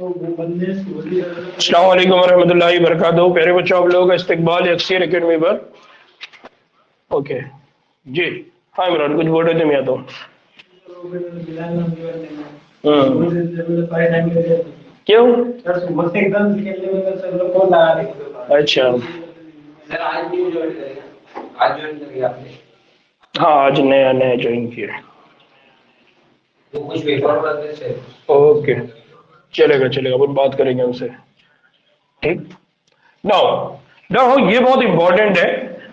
अस्सलाम वालेकुम वरहमतुल्लाहि वबरकातुहू। प्यारे बच्चों, आप लोगों का इस्तकबाल है अक्सर एकेडमी पर। ओके जी। हाँ इमरान, कुछ बोल रहे थे मैं तो। क्यों? अच्छा। हाँ आज नया नया ज्वाइन किया। ओके चलेगा चलेगा, अपन बात करेंगे उनसे। ठीक। नाउ नाउ ये बहुत इंपॉर्टेंट है।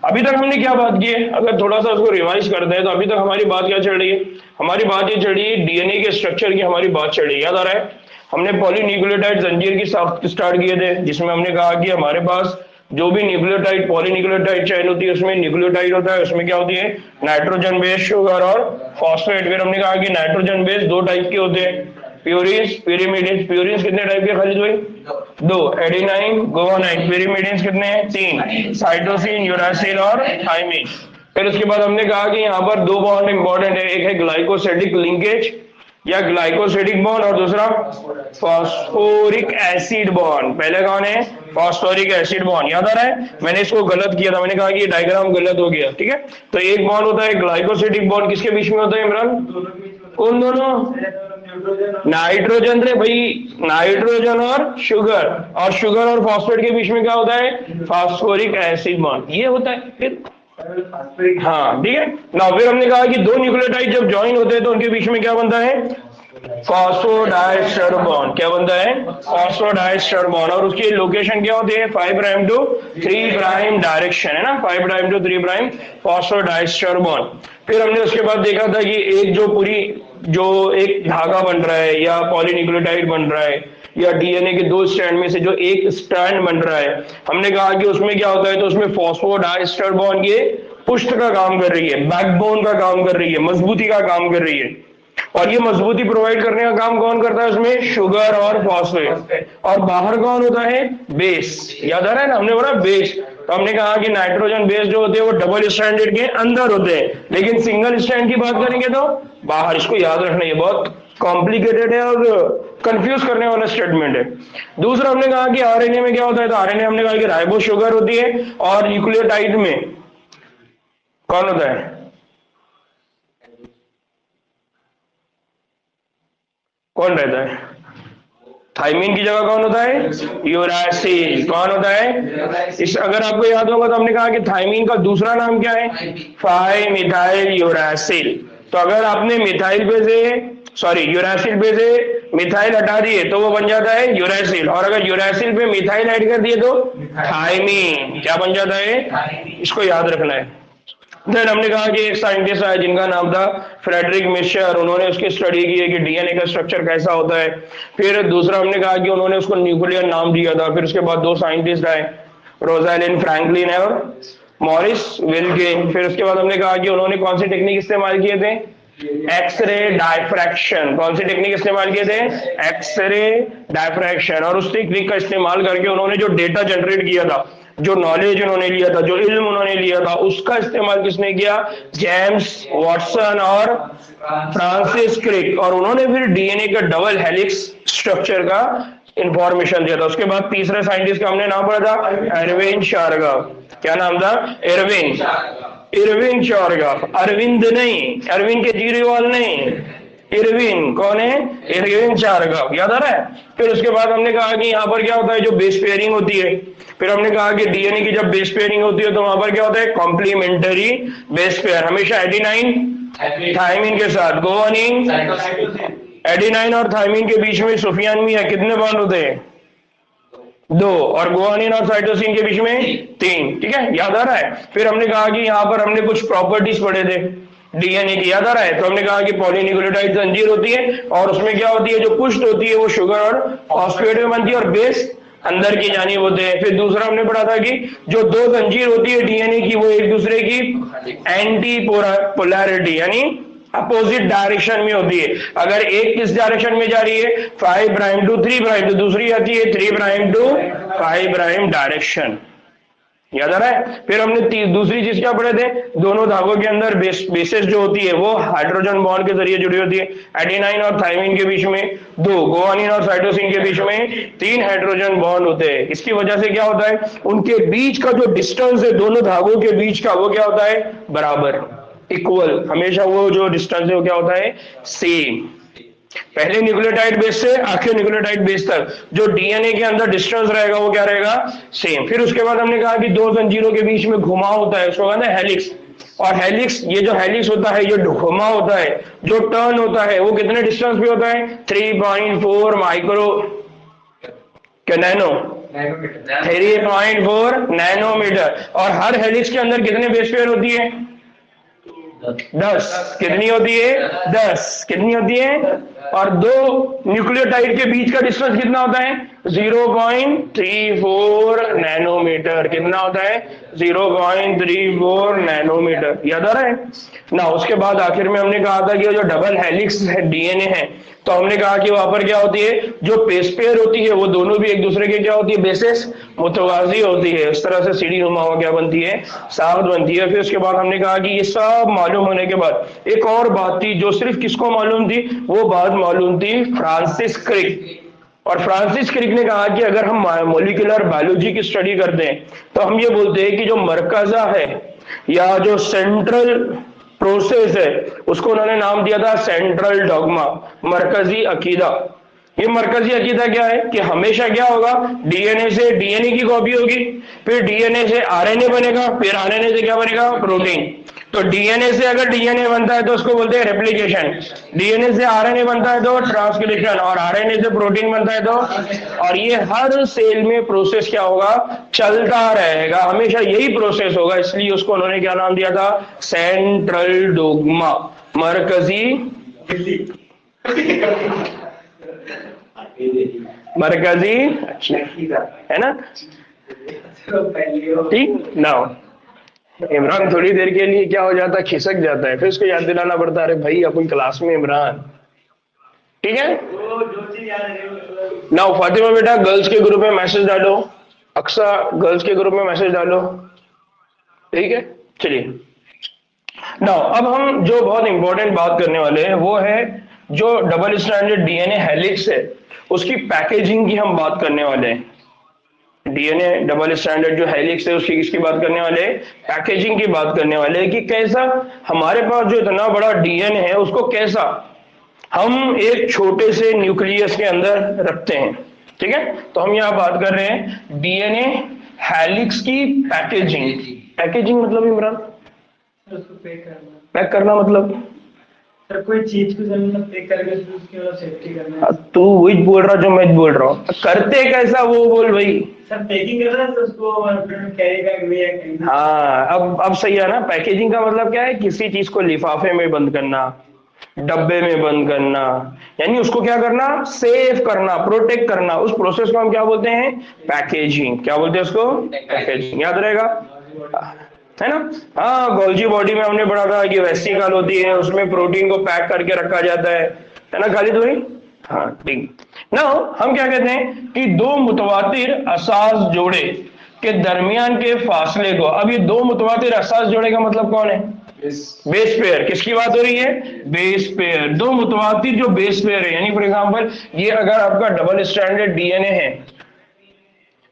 अभी तक हमने क्या बात की है, अगर थोड़ा सा उसको रिवाइज करते हैं तो अभी तक हमारी बात क्या चल रही है? हमारी बात ये चल रही है डीएनए के स्ट्रक्चर की, हमारी बात चल रही है। याद आ रहा है? हमने पॉलीन्यूक्लियोटाइड जंजीर की साथ स्टार्ट किए थे, जिसमें हमने कहा कि हमारे पास जो भी न्यूक्लियोटाइड पॉलीन्यूक्लियोटाइड चेन होती है उसमें न्यूक्लियोटाइड होता है, उसमें क्या होती है? नाइट्रोजन बेस शुगर और फॉस्फेट। फिर हमने कहा कि नाइट्रोजन बेस दो टाइप के होते हैं, प्यूरिन्स पिरिमिडिन्स। प्यूरिन्स कितने टाइप के खालिद भाई? दो, एडेनाइन गुआनाइन। पिरिमिडिन्स कितने हैं? तीन, साइटोसिन यूरासिल और थाइमिन। फिर उसके बाद हमने कहा कि यहाँ पर दो बॉन्ड इंपॉर्टेंट है, एक है ग्लाइकोसिडिक लिंकेज या ग्लाइकोसिडिक बॉन्ड और दूसरा फॉस्फोरिक एसिड बॉन्ड। पहले कौन है? Phosphoric acid bond. याद आ रहा है? मैंने इसको गलत किया था, मैंने कहा कि ये डायग्राम गलत हो गया। ठीक है, तो एक बॉन्ड होता है ग्लाइकोसिडिक बॉन्ड, किसके बीच में होता है इमरान? कौन दोनों? नाइट्रोजन रे भाई, नाइट्रोजन और शुगर और फॉस्फेट के बीच में क्या होता है? फास्फोरिक एसिड बॉन्ड, ये होता है। फिर हाँ ठीक है ना। फिर हमने कहा कि दो न्यूक्लियोटाइड जब ज्वाइन होते हैं तो उनके बीच में क्या बनता है? Phosphodiester bond. क्या बनता है? Phosphodiester bond. और उसकी लोकेशन क्या होती है? 5 प्राइम टू 3 प्राइम डायरेक्शन है ना, 5 prime to 3 prime phosphodiester bond. फिर हमने उसके बाद देखा था कि एक जो एक धागा बन रहा है या पॉलीन्यूक्लियोटाइड बन रहा है या डीएनए के दो स्ट्रैंड में से जो एक स्ट्रैंड बन रहा है, हमने कहा कि उसमें क्या होता है? तो उसमें फॉस्फोडाइस्टर बॉन्ड ये पुष्ट का काम कर रही है, बैकबोन का काम कर रही है, मजबूती का काम कर रही है। और ये मजबूती प्रोवाइड करने का काम कौन करता है उसमें? शुगर और फॉस्फेट। और बाहर कौन होता है? बेस। याद आ रहा है ना, हमने बोला बेस। तो हमने कहा कि नाइट्रोजन बेस जो होते हैं वो डबल स्ट्रैंडेड के अंदर होते हैं, लेकिन सिंगल स्ट्रैंड की बात करेंगे तो बाहर। इसको याद रखना, ये बहुत कॉम्प्लिकेटेड है और कंफ्यूज करने वाला स्टेटमेंट है। दूसरा हमने कहा कि आरएनए में क्या होता है? तो आरएनए हमने कहा कि राइबो शुगर होती है और न्यूक्लियोटाइड में कौन होता है? कौन रहता है? थाइमिन की जगह कौन होता है? यूरासिल। कौन होता है? इस अगर आपको याद होगा तो हमने कहा कि थाइमिन का दूसरा नाम क्या है? 5 मिथाइल यूरासिल। तो अगर आपने मिथाइल पे से यूरासिल पे से मिथाइल हटा दिए तो वो बन जाता है यूरासिल, और अगर यूरासिल पे मिथाइल ऐड कर दिए तो थाइमिन। क्या बन जाता है? इसको याद रखना है। देन हमने कहा कि एक साइंटिस्ट आया जिनका नाम था फ्रेडरिक मिशर, उन्होंने उसकी स्टडी की है कि डीएनए का स्ट्रक्चर कैसा होता है। फिर दूसरा हमने कहा कि उन्होंने उसको न्यूक्लियर नाम दिया था। फिर उसके बाद दो साइंटिस्ट आए, रोजालिन फ्रैंकलिन और मॉरिस विल्किन। फिर उसके बाद हमने कहा कि उन्होंने कौन सी टेक्निक इस्तेमाल किए थे? X ray diffraction. कौन सी टेक्निक इस्तेमाल किए थे? X ray diffraction. और उस टेक्निक का इस्तेमाल करके उन्होंने जो डेटा जनरेट किया था, जो नॉलेज उन्होंने लिया था, जो इल्म उन्होंने लिया था, उसका इस्तेमाल किसने किया? जेम्स वाटसन और फ्रांसिस क्रिक। और उन्होंने फिर डीएनए का डबल हेलिक्स स्ट्रक्चर का इंफॉर्मेशन दिया था। उसके बाद तीसरे साइंटिस्ट का हमने नाम पढ़ा था एरविन शारगाव। क्या नाम था? इरविन शारगाव। अरविंद नहीं, अरविंद केजरीवाल नहीं, इरविन। कौन है? इरविन शारगाव। याद आ रहा है? फिर उसके बाद हमने कहा कि यहाँ पर क्या होता है? जो बेस पेयरिंग होती है। फिर हमने कहा कि डीएनए की जब बेस पेयरिंग होती है तो वहां पर क्या होता है? Complementary base pair. हमेशा एडेनाइन थाइमिन के साथ गुआनिन। एडेनाइन और थाइमिन के बीच में सुफियान में कितने बॉन्ड होते हैं? दो। और गुआनिन और साइटोसिन के बीच में तीन। ठीक है, याद आ रहा है? फिर हमने कहा कि यहाँ पर हमने कुछ प्रॉपर्टीज पढ़े थे डीएनए की। याद आ रहा है? तो हमने कहा कि पॉलीन्यूक्लियोटाइड जंजीर होती है और उसमें क्या होती है? जो पुष्ट होती है वो शुगर और फॉस्फेट में बनती है और बेस अंदर की जानिब होते हैं। फिर दूसरा हमने पढ़ा था कि जो दो जंजीर होती है डीएनए की, वो एक दूसरे की एंटी पोलैरिटी यानी अपोजिट डायरेक्शन में होती है। अगर एक किस डायरेक्शन में जा रही है? 5 प्राइम टू 3 प्राइम, तो दूसरी आती है 3 प्राइम टू 5 प्राइम डायरेक्शन। याद आ रहा है? फिर हमने दूसरी चीज क्या पढ़े थे, दोनों धागों के अंदर बेसेस जो होती है वो हाइड्रोजन बॉन्ड के जरिए जुड़ी होती है। एडेनाइन और थायमिन के बीच में 2, गुआनिन और साइटोसिन के बीच में 3 हाइड्रोजन बॉन्ड होते हैं। इसकी वजह से क्या होता है, उनके बीच का जो डिस्टेंस है दोनों धागों के बीच का, वो क्या होता है, बराबर, इक्वल। हमेशा वो जो डिस्टेंस है वो क्या होता है, सेम। पहले न्यूक्लियोटाइड बेस से आखिरी न्यूक्लियोटाइड बेस तक जो डीएनए के अंदर डिस्टेंस रहेगा वो क्या रहेगा, सेम। फिर उसके बाद हमने कहा कि 2 जंजीरों के बीच में घुमाव होता है, उसको कहते हैं हेलिक्स। और हेलिक्स, ये जो हेलिक्स होता है, ये घुमाव होता है, जो टर्न होता है, वो कितने डिस्टेंस पे होता है, 3.4 माइक्रो क्या नैनो 3.4 नैनोमीटर। और हर हेलिक्स के अंदर कितने बेस पेयर होती है, 10। कितनी होती है, 10। कितनी होती है? और 2 न्यूक्लियोटाइड के बीच का डिस्टेंस कितना होता है, 0.34 नैनोमीटर। कितना होता है, 0.34 नैनोमीटर। याद आ रहा है ना? उसके बाद आखिर में हमने कहा था कि जो डबल हेलिक्स है डीएनए है, तो हमने कहा कि वहां पर क्या होती है, जो बेस पेयर होती है वो दोनों भी एक दूसरे के क्या होती है, बेसिस मुतवाजी होती है। इस तरह से सीढ़ी नुमा क्या बनती है, साख्त बनती है। फिर उसके बाद हमने कहा कि ये सब मालूम होने के बाद एक और बात थी जो सिर्फ किसको मालूम थी, वो बात मालूम थी फ्रांसिस क्रिक। और फ्रांसिस क्रिक ने कहा कि अगर हम मॉलिक्यूलर बायोलॉजी की स्टडी करते हैं तो हम ये बोलते हैं कि जो मरकजा है या जो सेंट्रल प्रोसेस है उसको उन्होंने नाम दिया था सेंट्रल डॉगमा, मरकजी अकीदा। ये मरकजी अकीदा क्या है कि हमेशा क्या होगा, डीएनए से डीएनए की कॉपी होगी, फिर डीएनए से आरएनए बनेगा, फिर आरएनए से क्या बनेगा, प्रोटीन। तो डीएनए से अगर डीएनए बनता है तो उसको बोलते हैं रेप्लिकेशन, डीएनए से आरएनए बनता है तो ट्रांसक्रिप्शन, और आरएनए से प्रोटीन बनता है तो। और ये हर सेल में प्रोसेस क्या होगा, चलता रहेगा, हमेशा यही प्रोसेस होगा। इसलिए उसको उन्होंने क्या नाम दिया था, सेंट्रल डोगमा, मरकजी मरकजी है ना, ठीक ना। इमरान थोड़ी देर के लिए क्या हो जाता है, खिसक जाता है, फिर उसको याद दिलाना पड़ता है, अरे भाई अपन क्लास में इमरान, ठीक है ना। फातिमा बेटा गर्ल्स के ग्रुप में मैसेज डालो, अक्सा गर्ल्स के ग्रुप में मैसेज डालो, ठीक है। चलिए ना, अब हम जो बहुत इंपॉर्टेंट बात करने वाले हैं वो है जो डबल स्ट्रैंडेड डीएनए हेलिक्स है उसकी पैकेजिंग की हम बात करने वाले हैं। डीएनए डबल स्टैंडर्ड जो हेलिक्स है उसकी किसकी बात करने वाले हैं, पैकेजिंग की बात करने वाले हैं कि कैसा हमारे पास जो इतना बड़ा डीएनए है उसको कैसा हम एक छोटे से न्यूक्लियस के अंदर रखते हैं, ठीक है। तो हम यहाँ बात कर रहे हैं डीएनए हेलिक्स की पैकेजिंग। पैकेजिंग मतलब इमरान, पैक करना मतलब सर कोई चीज को जमीन पैक करके उसकी मतलब सेफ्टी करना। तू वही बोल रहा जो मैं बोल रहा हूँ, करते कैसा वो बोल भाई। सर पैकिंग कर रहा है तो उसको कैरी बैग में या कहीं। हाँ अब सही है ना। पैकेजिंग का मतलब क्या है, किसी चीज को लिफाफे में बंद करना, डब्बे में बंद करना, यानी उसको क्या करना, सेफ करना, प्रोटेक्ट करना। उस प्रोसेस को हम क्या बोलते हैं, पैकेजिंग। क्या बोलते हैं उसको, पैकेजिंग। याद रहेगा है ना। हाँ गोल्जी बॉडी में हमने पढ़ा था कि वेसिकल होती है, उसमें प्रोटीन को पैक करके रखा जाता है ना खालिद भाई। हाँ ठीक ना। हम क्या कहते हैं कि 2 मुतवातिर असास जोड़े के दरमियान के फासले को, अब ये 2 मुतवातिर असास जोड़े का मतलब कौन है, बेस पेयर। किसकी बात हो रही है, बेस पेयर। 2 मुतवातिर जो बेस पेयर है, यानी फॉर एग्जांपल ये अगर आपका डबल स्ट्रैंडेड डीएनए है,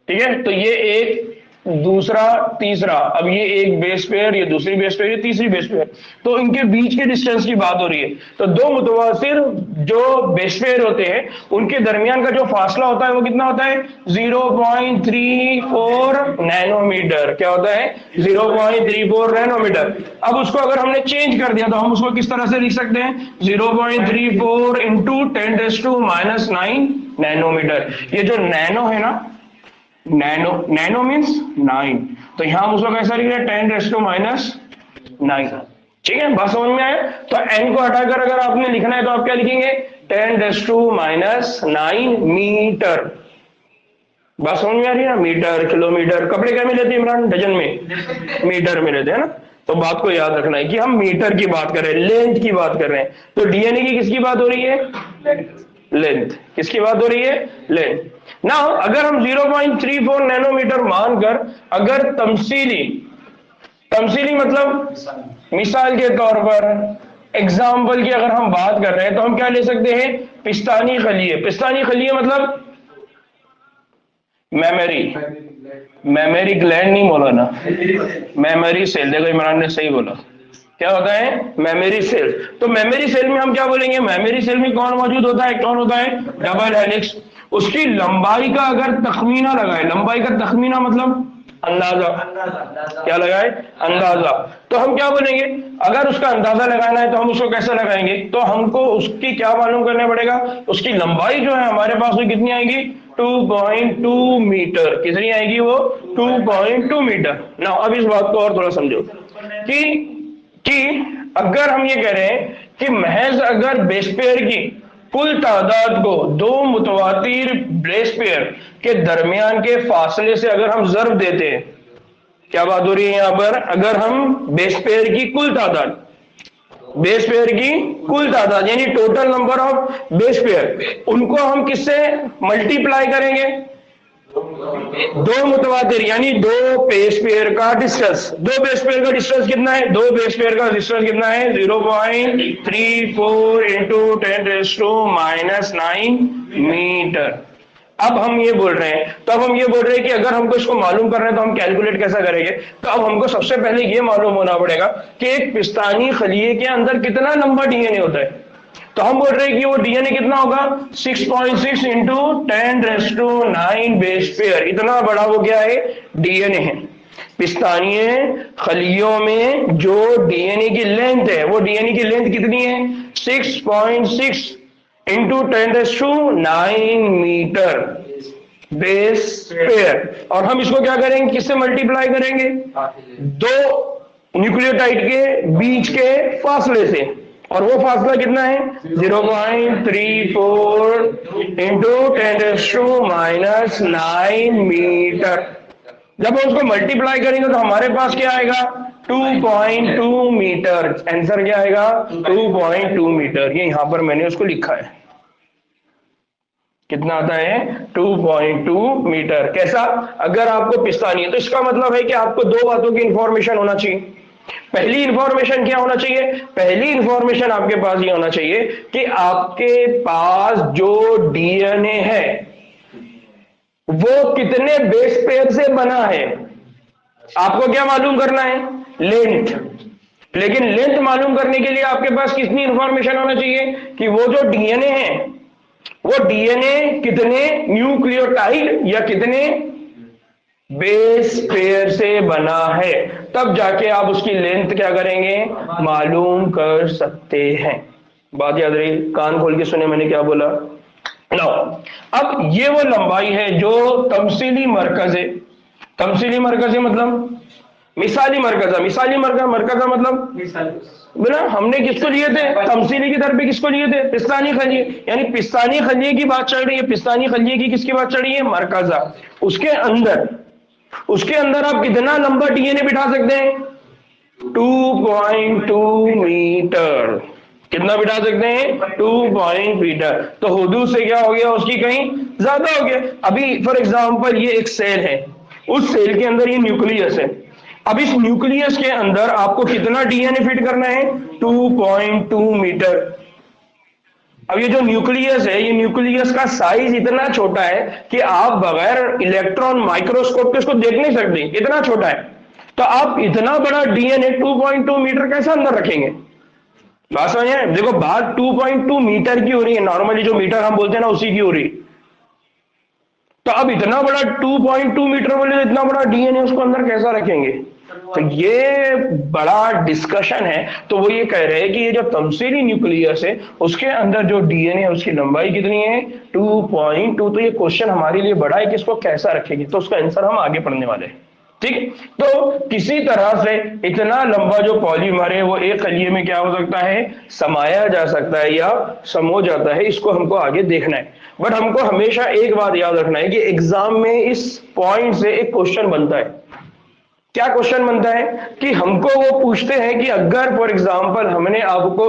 ठीक है, तो ये एक दूसरा तीसरा, अब ये एक बेस पेयर, ये दूसरी बेस पेयर, ये तीसरी बेस पेयर, तो इनके बीच के डिस्टेंस की बात हो रही है। तो 2 मुतवासिर जो बेस पेयर होते हैं उनके दरमियान का जो फासला होता है वो कितना होता है, 0.34 नैनोमीटर। क्या होता है, 0.34 नैनोमीटर। अब उसको अगर हमने चेंज कर दिया तो हम उसको किस तरह से लिख सकते हैं, 0.34 इंटू 10⁻⁹ नैनोमीटर। ये जो नैनो है ना, नैनो मीन्स 9, तो यहां हम उसको कैसा लिख रहे हैं, 10⁻⁹। ठीक है, बात समझ में आया। तो n को हटाकर अगर आपने लिखना है तो आप क्या लिखेंगे, 10⁻⁹ मीटर। बात समझ में आ रही है ना, मीटर किलोमीटर। कपड़े क्या में लेते हैं इमरान, डजन में, मीटर में लेते हैं ना। तो बात को याद रखना है कि हम मीटर की बात कर रहे हैं, लेंथ की बात कर रहे हैं। तो डीएनए की किसकी बात हो रही है, लेंथ। किसकी बात हो रही है, लेंथ। ना अगर हम 0.34 नैनोमीटर मानकर अगर तमसीली मतलब मिसाल के तौर पर एग्जाम्पल की अगर हम बात कर रहे हैं तो हम क्या ले सकते हैं, पिस्तानी खलिए मतलब मेमोरी ग्लैंड नहीं बोला ना, मेमोरी सेल। देखो इमरान ने सही बोला, क्या होता है मेमोरी सेल। तो मेमोरी सेल में हम क्या बोलेंगे, मेमोरी सेल में कौन मौजूद होता है, कौन होता है, डबल हेलिक्स। उसकी लंबाई का अगर तखमीना लगाए, लंबाई का तखमीना मतलब अंदाजा, क्या लगाए, अंदाजा। तो हम क्या बोलेंगे, अगर उसका अंदाजा लगाना है तो हम उसको कैसे लगाएंगे, तो हमको उसकी क्या मालूम करना पड़ेगा, उसकी लंबाई जो है हमारे पास वो कितनी आएगी, 2.2 मीटर। कितनी आएगी वो, 2.2 मीटर। ना अब इस बात को और थोड़ा समझो कि अगर हम ये कह रहे हैं कि महज अगर बेस पेयर की कुल तादाद को दो मुतवातिर बेस पेयर के दरमियान के फासले से अगर हम ज़र्ब देते हैं, क्या बात हो रही है यहां पर, अगर हम बेस पेयर की कुल तादाद यानी total number of base pair, उनको हम किससे मल्टीप्लाई करेंगे, दो मुतवातिर यानी दो बेस पेयर का डिस्टेंस। दो बेस पेयर का डिस्टेंस कितना है, 0.34 इंटू 10⁻⁹ मीटर। अब हम ये बोल रहे हैं कि अगर हमको इसको मालूम करना है तो हम कैलकुलेट कैसा करेंगे। तो अब हमको सबसे पहले ये मालूम होना पड़ेगा कि एक पिस्तानी खलिए के अंदर कितना लंबा डीएनए होता है। तो हम बोल रहे हैं कि वो डीएनए कितना होगा, 6.6 इंटू 10⁹ बेस पेयर। इतना बड़ा वो क्या है, डीएनए है। पिस्तानीय खलियों में जो डीएनए की लेंथ है, वो डीएनए की लेंथ कितनी है, 6.6 इंटू 10⁹ मीटर बेस पेयर। और हम इसको क्या करेंगे, किससे मल्टीप्लाई करेंगे, दो न्यूक्लियोटाइड के बीच के फासले से। और वो फासला कितना है, 0.34 इंटू 10⁻⁹ मीटर। जब हम उसको मल्टीप्लाई करेंगे तो हमारे पास क्या आएगा, 2.2 मीटर। आंसर क्या आएगा, 2.2 मीटर। ये यहां पर मैंने उसको लिखा है, कितना आता है, 2.2 मीटर। कैसा, अगर आपको पिस्तानी है तो इसका मतलब है कि आपको दो बातों की इंफॉर्मेशन होना चाहिए। पहली इंफॉर्मेशन क्या होना चाहिए, पहली इंफॉर्मेशन आपके पास ये होना चाहिए कि आपके पास जो डीएनए है वो कितने बेस पेयर से बना है। आपको क्या मालूम करना है, लेंथ। लेकिन लेंथ मालूम करने के लिए आपके पास कितनी इंफॉर्मेशन होना चाहिए कि वो जो डीएनए है वो डीएनए कितने न्यूक्लियोटाइड या कितने बेस पेयर से बना है। तब जाके आप उसकी लेंथ क्या करेंगे, मालूम कर सकते हैं। बात याद रही, कान खोल के सुने मैंने क्या बोला। लो अब ये वो लंबाई है जो तमसीली मरकज है। तमसीली मरकज है मतलब मिसाली मरकजा, मरकजा मतलब बिना हमने किसको लिए थे, तमसीली की तरफ किसको लिए थे, पिस्तानी खलिए। यानी पिस्तानी खलिए की बात चल रही है, पिस्तानी खलिए की किसकी बात चल रही है, मरकजा। उसके अंदर आप कितना लंबा डीएनए बिठा सकते हैं, 2.2 मीटर। कितना बिठा सकते हैं, 2 मीटर। तो हुदूद से क्या हो गया, उसकी कहीं ज्यादा हो गया। अभी फॉर एग्जांपल ये एक सेल है, उस सेल के अंदर ये न्यूक्लियस है। अब इस न्यूक्लियस के अंदर आपको कितना डीएनए फिट करना है, 2.2 मीटर। अब ये जो न्यूक्लियस है, ये न्यूक्लियस का साइज इतना छोटा है कि आप बगैर इलेक्ट्रॉन माइक्रोस्कोप के इसको देख नहीं सकते, इतना छोटा है। तो आप इतना बड़ा डीएनए 2.2 मीटर कैसे अंदर रखेंगे। बात समझ है, देखो बात 2.2 मीटर की हो रही है, नॉर्मली जो मीटर हम बोलते हैं ना उसी की हो रही। तो अब इतना बड़ा 2.2 मीटर बोले, इतना बड़ा डीएनए उसको अंदर कैसा रखेंगे। तो ये बड़ा डिस्कशन है। तो वो ये कह रहे हैं कि ये जो तमसीली न्यूक्लियस है उसके अंदर जो डीएनए है उसकी लंबाई कितनी है, 2.2। तो ये क्वेश्चन हमारे लिए बड़ा है कि इसको कैसा रखेंगे, तो उसका आंसर हम आगे पढ़ने वाले हैं। ठीक, तो किसी तरह से इतना लंबा जो पॉलीमर है वो एक खलिए में क्या हो सकता है, समाया जा सकता है या समो जाता है। इसको हमको आगे देखना है। बट हमको हमेशा एक बात याद रखना है कि एग्जाम में इस पॉइंट से एक क्वेश्चन बनता है। क्या क्वेश्चन बनता है कि हमको वो पूछते हैं कि अगर फॉर एग्जांपल हमने आपको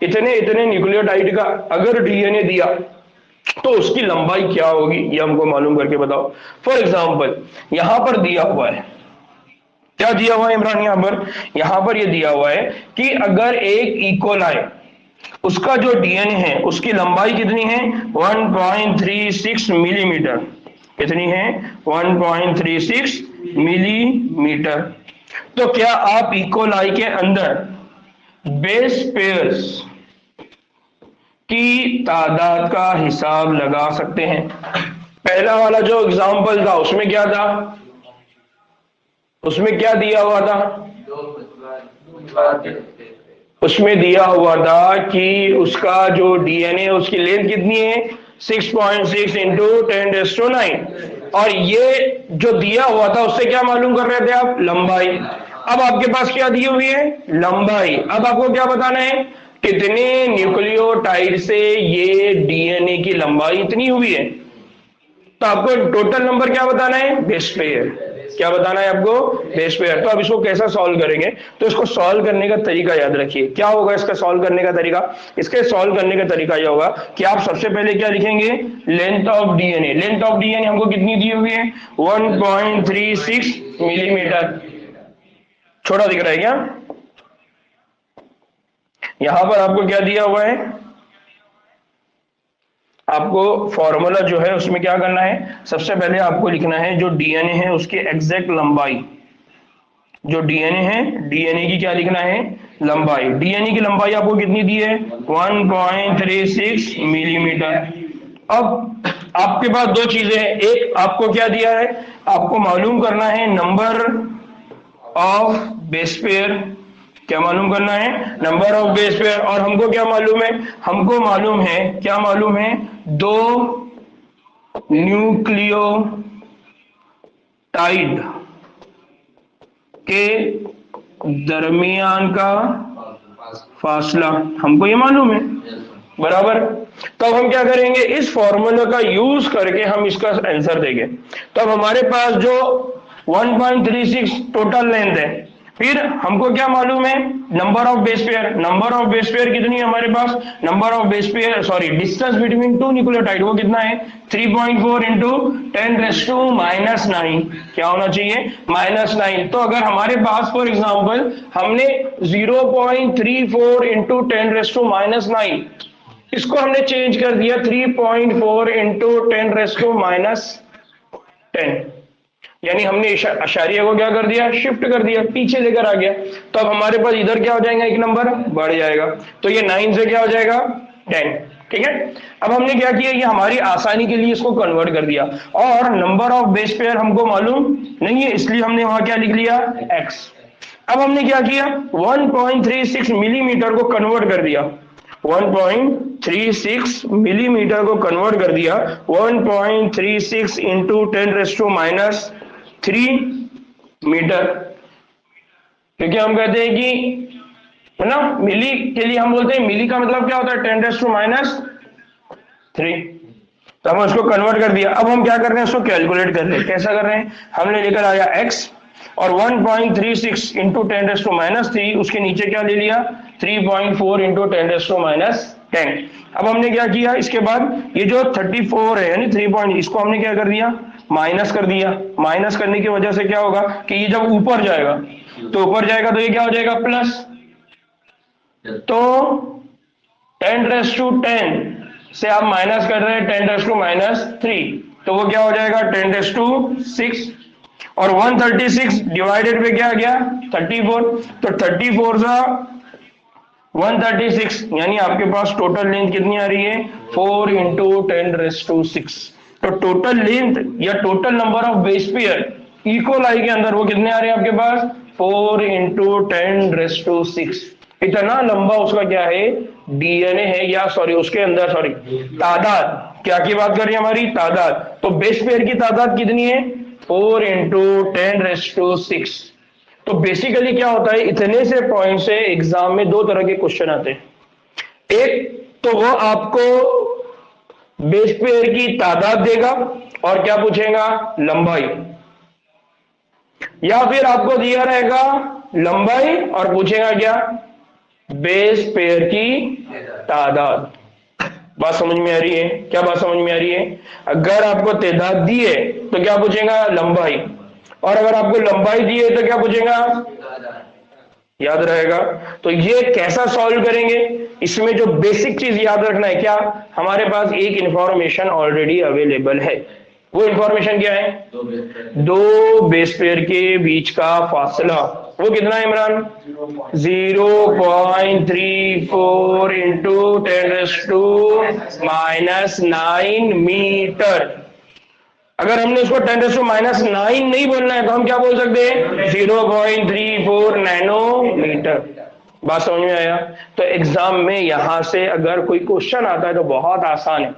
इतने न्यूक्लियोटाइड का अगर डीएनए दिया, तो उसकी लंबाई क्या होगी ये हमको मालूम करके बताओ। फॉर एग्जाम्पल यहां पर दिया हुआ है, क्या दिया हुआ है इमरान, यहां पर ये दिया हुआ है कि अगर एक इकोलाई उसका जो डीएनए है उसकी लंबाई कितनी है 1.36 मिलीमीटर, कितनी है 1.36 मिलीमीटर। तो क्या आप इकोलाई के अंदर बेस पेयर्स की तादाद का हिसाब लगा सकते हैं? पहला वाला जो एग्जांपल था उसमें क्या था, उसमें क्या दिया हुआ था, उसमें दिया हुआ था कि उसका जो डीएनए उसकी लेंथ कितनी है 6.6 इंटू 10⁻⁹ और ये जो दिया हुआ था उससे क्या मालूम कर रहे थे आप, लंबाई। अब आपके पास क्या दी हुई है, लंबाई। अब आपको क्या बताना है, कितने न्यूक्लियोटाइड से ये डीएनए की लंबाई इतनी हुई है। तो आपको टोटल नंबर क्या बताना है, बेस पेयर, क्या बताना है आपको, बेस पेयर। तो अब इसको कैसा सॉल्व करेंगे, तो इसको सॉल्व करने का तरीका याद रखिए। क्या होगा इसका सॉल्व करने का तरीका, इसके सॉल्व करने का तरीका यह होगा कि आप सबसे पहले क्या लिखेंगे, length of DNA. Length of DNA हमको कितनी दी हुई है 1.36 मिलीमीटर। छोटा दिख रहा है क्या, यहां पर आपको क्या दिया हुआ है, आपको फॉर्मूला जो है उसमें क्या करना है, सबसे पहले आपको लिखना है जो डीएनए है उसकी एग्जैक्ट लंबाई, जो डीएनए है डीएनए की क्या लिखना है, लंबाई। डीएनए की लंबाई आपको कितनी दी है 1.36 मिलीमीटर। अब आपके पास दो चीजें हैं, एक आपको क्या दिया है, आपको मालूम करना है नंबर ऑफ बेस पेयर, क्या मालूम करना है, नंबर ऑफ बेस पेयर। और हमको क्या मालूम है, हमको मालूम है, क्या मालूम है, दो न्यूक्लियोटाइड के दरमियान का फासला, हमको ये मालूम है, बराबर। तो अब हम क्या करेंगे, इस फॉर्मूला का यूज करके हम इसका आंसर देंगे। तो अब हमारे पास जो 1.36 टोटल लेंथ है, फिर हमको क्या मालूम है, number of base pair. Number of base pair कितनी है हमारे पास, number of base pair sorry distance between two nucleotide वो कितना है 3.4 इंटू 10⁻⁹ क्या होना चाहिए -9। तो अगर हमारे पास फॉर एग्जांपल हमने 0.34 इंटू 10⁻⁹ इसको हमने चेंज कर दिया 3.4 इंटू 10⁻⁻, यानी हमने अशारिया को क्या कर दिया, शिफ्ट कर दिया, पीछे लेकर आ गया। तो अब हमारे पास इधर क्या हो जाएगा, एक नंबर बढ़ जाएगा, तो ये 9 से क्या हो जाएगा 10, ठीक है। अब हमने क्या किया, ये हमारी आसानी के लिए इसको कन्वर्ट कर दिया, और नंबर ऑफ बेस पेयर हमको मालूम नहीं है इसलिए हमने वहां क्या लिख लिया x। अब हमने क्या किया 1.36 मिलीमीटर को कन्वर्ट कर दिया, 1.36 मिलीमीटर को कन्वर्ट कर दिया 1.36 इंटू 10⁻³ मीटर, क्योंकि हम कहते हैं कि है ना, मिली के लिए हम बोलते हैं, मिली का मतलब क्या होता है 10⁻³ तो हम उसको कन्वर्ट कर दिया। अब हम क्या कर रहे हैं, उसको कैलकुलेट कर रहे हैं। कैसा कर रहे हैं, हमने लेकर आया x और 1.36 इंटू 10⁻³ उसके नीचे क्या ले लिया 3.4 इंटू 10⁻⁻। अब हमने क्या किया, इसके बाद ये जो 34 है यानी 3 पॉइंट, इसको हमने क्या कर दिया माइनस कर दिया। माइनस करने की वजह से क्या होगा कि ये जब ऊपर जाएगा तो ऊपर जाएगा तो ये क्या हो जाएगा प्लस, तो 10⁻10 से आप माइनस कर रहे हैं 10⁻³ तो वो क्या हो जाएगा 10⁻6 और 136 डिवाइडेड पे क्या आ गया 34, तो 34 सा 136 यानी आपके पास टोटल लेंथ कितनी आ रही है 4 इंटू 10⁻6। तो टोटल लेंथ या total number of base pair E coli के अंदर वो कितने आ रहे हैं आपके पास 4 इंटू 10⁻6। इतना लंबा उसका क्या है डीएनए है, या सॉरी उसके अंदर सॉरी तादाद, क्या की बात कर रही है हमारी तादाद। तो बेस पेयर की तादाद कितनी है 4 इंटू 10⁻6। तो बेसिकली क्या होता है, इतने से पॉइंट से एग्जाम में दो तरह के क्वेश्चन आते हैं। एक तो वो आपको बेस पेयर की तादाद देगा और क्या पूछेगा लंबाई, या फिर आपको दिया रहेगा लंबाई और पूछेगा क्या बेस पेयर की तादाद। बात समझ में आ रही है? क्या बात समझ में आ रही है? अगर आपको तादाद दी है तो क्या पूछेगा? लंबाई। और अगर आपको लंबाई दी है तो क्या पूछेगा? याद रहेगा? तो ये कैसा सॉल्व करेंगे? इसमें जो बेसिक चीज याद रखना है, क्या हमारे पास एक इंफॉर्मेशन ऑलरेडी अवेलेबल है। वो इंफॉर्मेशन क्या है? दो बेस पेयर के बीच का फासला। वो कितना है इमरान? 0.34 into 10⁻⁹ metre. अगर हमने उसको 10⁻⁹ नहीं बोलना है तो हम क्या बोल सकते हैं? 0.34 नैनोमीटर। बात समझ में आया? तो एग्जाम में यहां से अगर कोई क्वेश्चन आता है तो बहुत आसान है,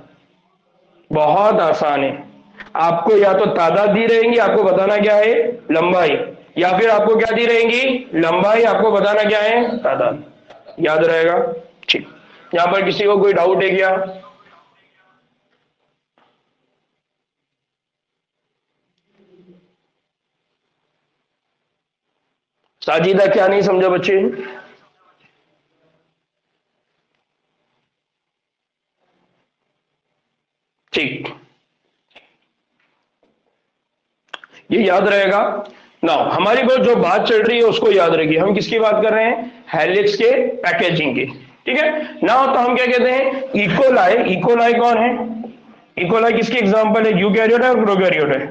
बहुत आसान है। आपको या तो तादाद दी रहेंगी, आपको बताना क्या है? लंबाई। या फिर आपको क्या दी रहेंगी? लंबाई, आपको बताना क्या है? तादाद। याद रहेगा? ठीक। यहां पर किसी को कोई डाउट है क्या? साजिदा क्या नहीं समझा बच्चे? ठीक, ये याद रहेगा ना। हमारी को जो बात चल रही है उसको याद रखिए। हम किसकी बात कर रहे हैं? हेलिक्स के पैकेजिंग की। ठीक है ना? तो हम क्या कहते हैं? इकोलाई। इकोलाई कौन है? इकोलाई किसकी एग्जांपल है? यूकैरियोट है और प्रोकैरियोट है?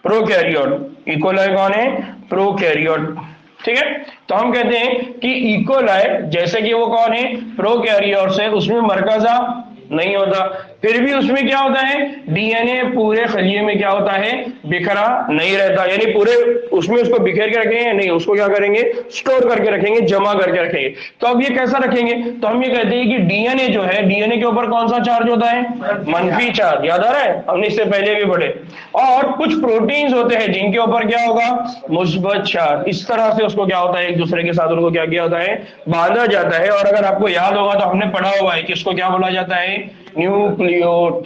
प्रोकैरियोट। इकोलाई कौन है? प्रोकैरियोट। ठीक है? तो हम कहते हैं कि इकोलाई जैसे कि वो कौन है? प्रोकैरियोट से, उसमें मरकजा नहीं होता, फिर भी उसमें क्या होता है? डीएनए पूरे खलिए में क्या होता है? बिखरा नहीं रहता। यानी पूरे उसमें उसको बिखेर के रखेंगे नहीं, उसको क्या करेंगे? स्टोर करके रखेंगे, जमा करके रखेंगे। तो अब ये कैसा रखेंगे? तो हम ये कहते हैं कि डीएनए जो है, डीएनए के ऊपर कौन सा चार्ज होता है? मनफी चार्ज। याद आ रहा है? हमने इससे पहले भी पढ़े। और कुछ प्रोटीन्स होते हैं जिनके ऊपर क्या होगा? मुस्बत चार्ज। इस तरह से उसको क्या होता है? एक दूसरे के साथ उनको क्या किया होता है? बांधा जाता है। और अगर आपको याद होगा तो हमने पढ़ा हुआ है कि इसको क्या बोला जाता है? न्यूक्लियोड।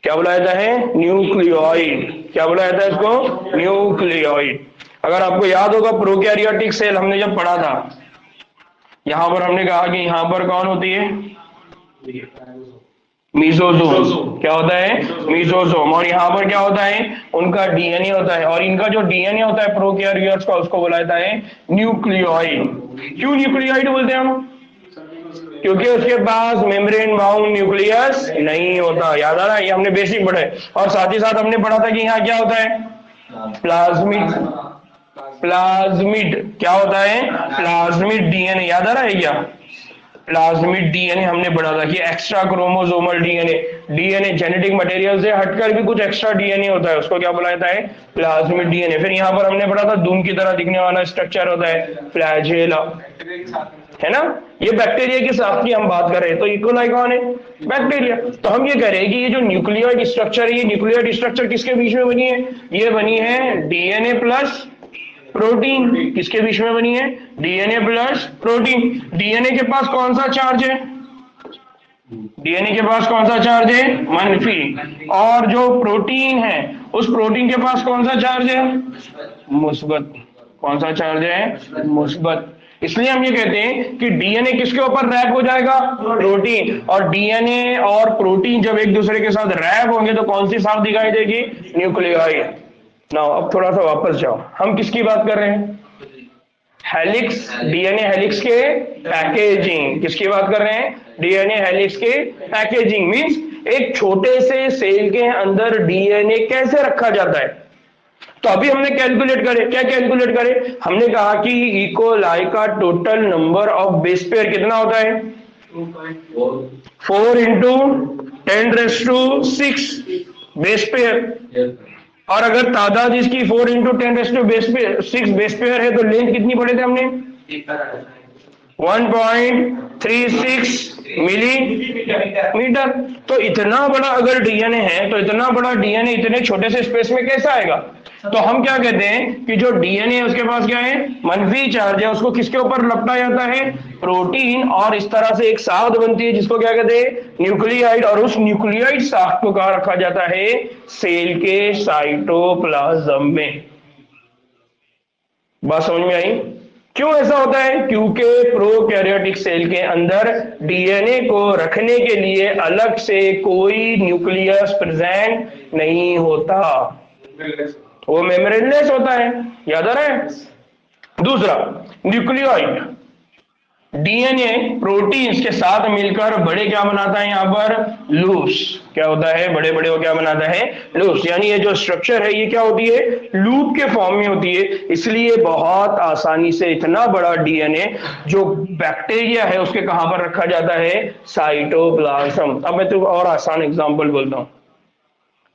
क्या बोला जाता है? न्यूक्लियोइड। क्या बोला जाता है इसको? न्यूक्लियोइड। अगर आपको याद होगा प्रोकैरियोटिक सेल हमने जब पढ़ा था, यहां पर हमने कहा कि यहां पर कौन होती है? मीजोजोम। क्या होता है? मीजोजोम। और यहाँ पर क्या होता है? उनका डीएनए होता है। और इनका जो डीएनए होता है प्रोकैरियोट्स का, उसको बोला जाता है न्यूक्लियोइड। क्यों न्यूक्लियोइड बोलते हैं हम? क्योंकि उसके पास मेम्ब्रेन बाउंड न्यूक्लियस नहीं होता। याद आ रहा है? ये हमने बेसिक पढ़ा है। और साथ ही साथ हमने पढ़ा था कि यहाँ क्या होता है? प्लाज्मिड। प्लाज्मिड क्या होता है? Plasmid DNA. याद आ रहा है क्या? प्लाज्मिड डीएनए हमने पढ़ा था कि extra chromosomal DNA. DNA genetic material से हटकर भी कुछ एक्स्ट्रा डीएनए होता है, उसको क्या बोला जाता है? Plasmid DNA. फिर यहाँ पर हमने पढ़ा था दून की तरह दिखने वाला स्ट्रक्चर होता है फ्लैजेला, है ना? ये बैक्टीरिया की साथ की हम बात कर रहे हैं। तो इकोलाई कौन है? बैक्टीरिया। तो हम ये कह रहे हैं कि ये जो न्यूक्लियोइड स्ट्रक्चर है, ये न्यूक्लियोइड स्ट्रक्चर किसके बीच में बनी है? ये बनी है डीएनए प्लस प्रोटीन। किसके बीच में बनी है? DNA plus protein. डीएनए के पास कौन सा चार्ज है? डीएनए के पास कौन सा चार्ज है? मनफी। और जो प्रोटीन है, उस प्रोटीन के पास कौन सा चार्ज है? मुस्बत। कौन सा चार्ज है? मुस्बत। इसलिए हम ये कहते हैं कि डीएनए किसके ऊपर रैप हो जाएगा? प्रोटीन। और डीएनए और प्रोटीन जब एक दूसरे के साथ रैप होंगे तो कौन सी साफ दिखाई देगी? न्यूक्लियोइड। नाउ अब थोड़ा सा वापस जाओ। हम किसकी बात कर रहे हैं? हेलिक्स। डीएनए हेलिक्स के पैकेजिंग। किसकी बात कर रहे हैं? डीएनए हेलिक्स के पैकेजिंग। मींस एक छोटे से सेल के अंदर डीएनए कैसे रखा जाता है। तो अभी हमने कैलकुलेट करे। क्या कैलकुलेट करे? हमने कहा कि इकोलाई का total number of base pair कितना होता है? 4 इंटू 10⁻⁶ बेस पेयर। और अगर तादाद इसकी 4 इंटू 10⁻⁶ बेस पेयर है तो लेंथ कितनी पढ़े थे हमने? 1.36 मिलीमीटर। तो इतना बड़ा अगर डीएनए है तो इतना बड़ा डीएनए इतने छोटे से स्पेस में कैसे आएगा? तो हम क्या कहते हैं कि जो डीएनए है उसके पास क्या है? मनफी चार्ज है। उसको किसके ऊपर लपटा जाता है? प्रोटीन। और इस तरह से एक साख बनती है जिसको क्या कहते हैं? न्यूक्लियोइड। और उस न्यूक्लियोइड साख को कहाँ रखा जाता है? सेल के साइटोप्लाज्म में। बात समझ में आई? क्यों ऐसा होता है? क्योंकि प्रोकैरियोटिक सेल के अंदर डीएनए को रखने के लिए अलग से कोई न्यूक्लियस प्रेजेंट नहीं होता, वो मेम्ब्रेनलेस होता है। याद आ रहा है? दूसरा, न्यूक्लियोइड डीएनए प्रोटीन्स के साथ मिलकर बड़े क्या बनाता है? यहाँ पर लूप्स। क्या होता है? बड़े बड़े वो क्या बनाता है? लूप्स। यानी ये जो स्ट्रक्चर है ये क्या होती है? लूप के फॉर्म में होती है। इसलिए बहुत आसानी से इतना बड़ा डीएनए जो बैक्टीरिया है उसके कहां पर रखा जाता है? साइटोप्लाज्म। अब मैं तो और आसान एग्जाम्पल बोलता हूं।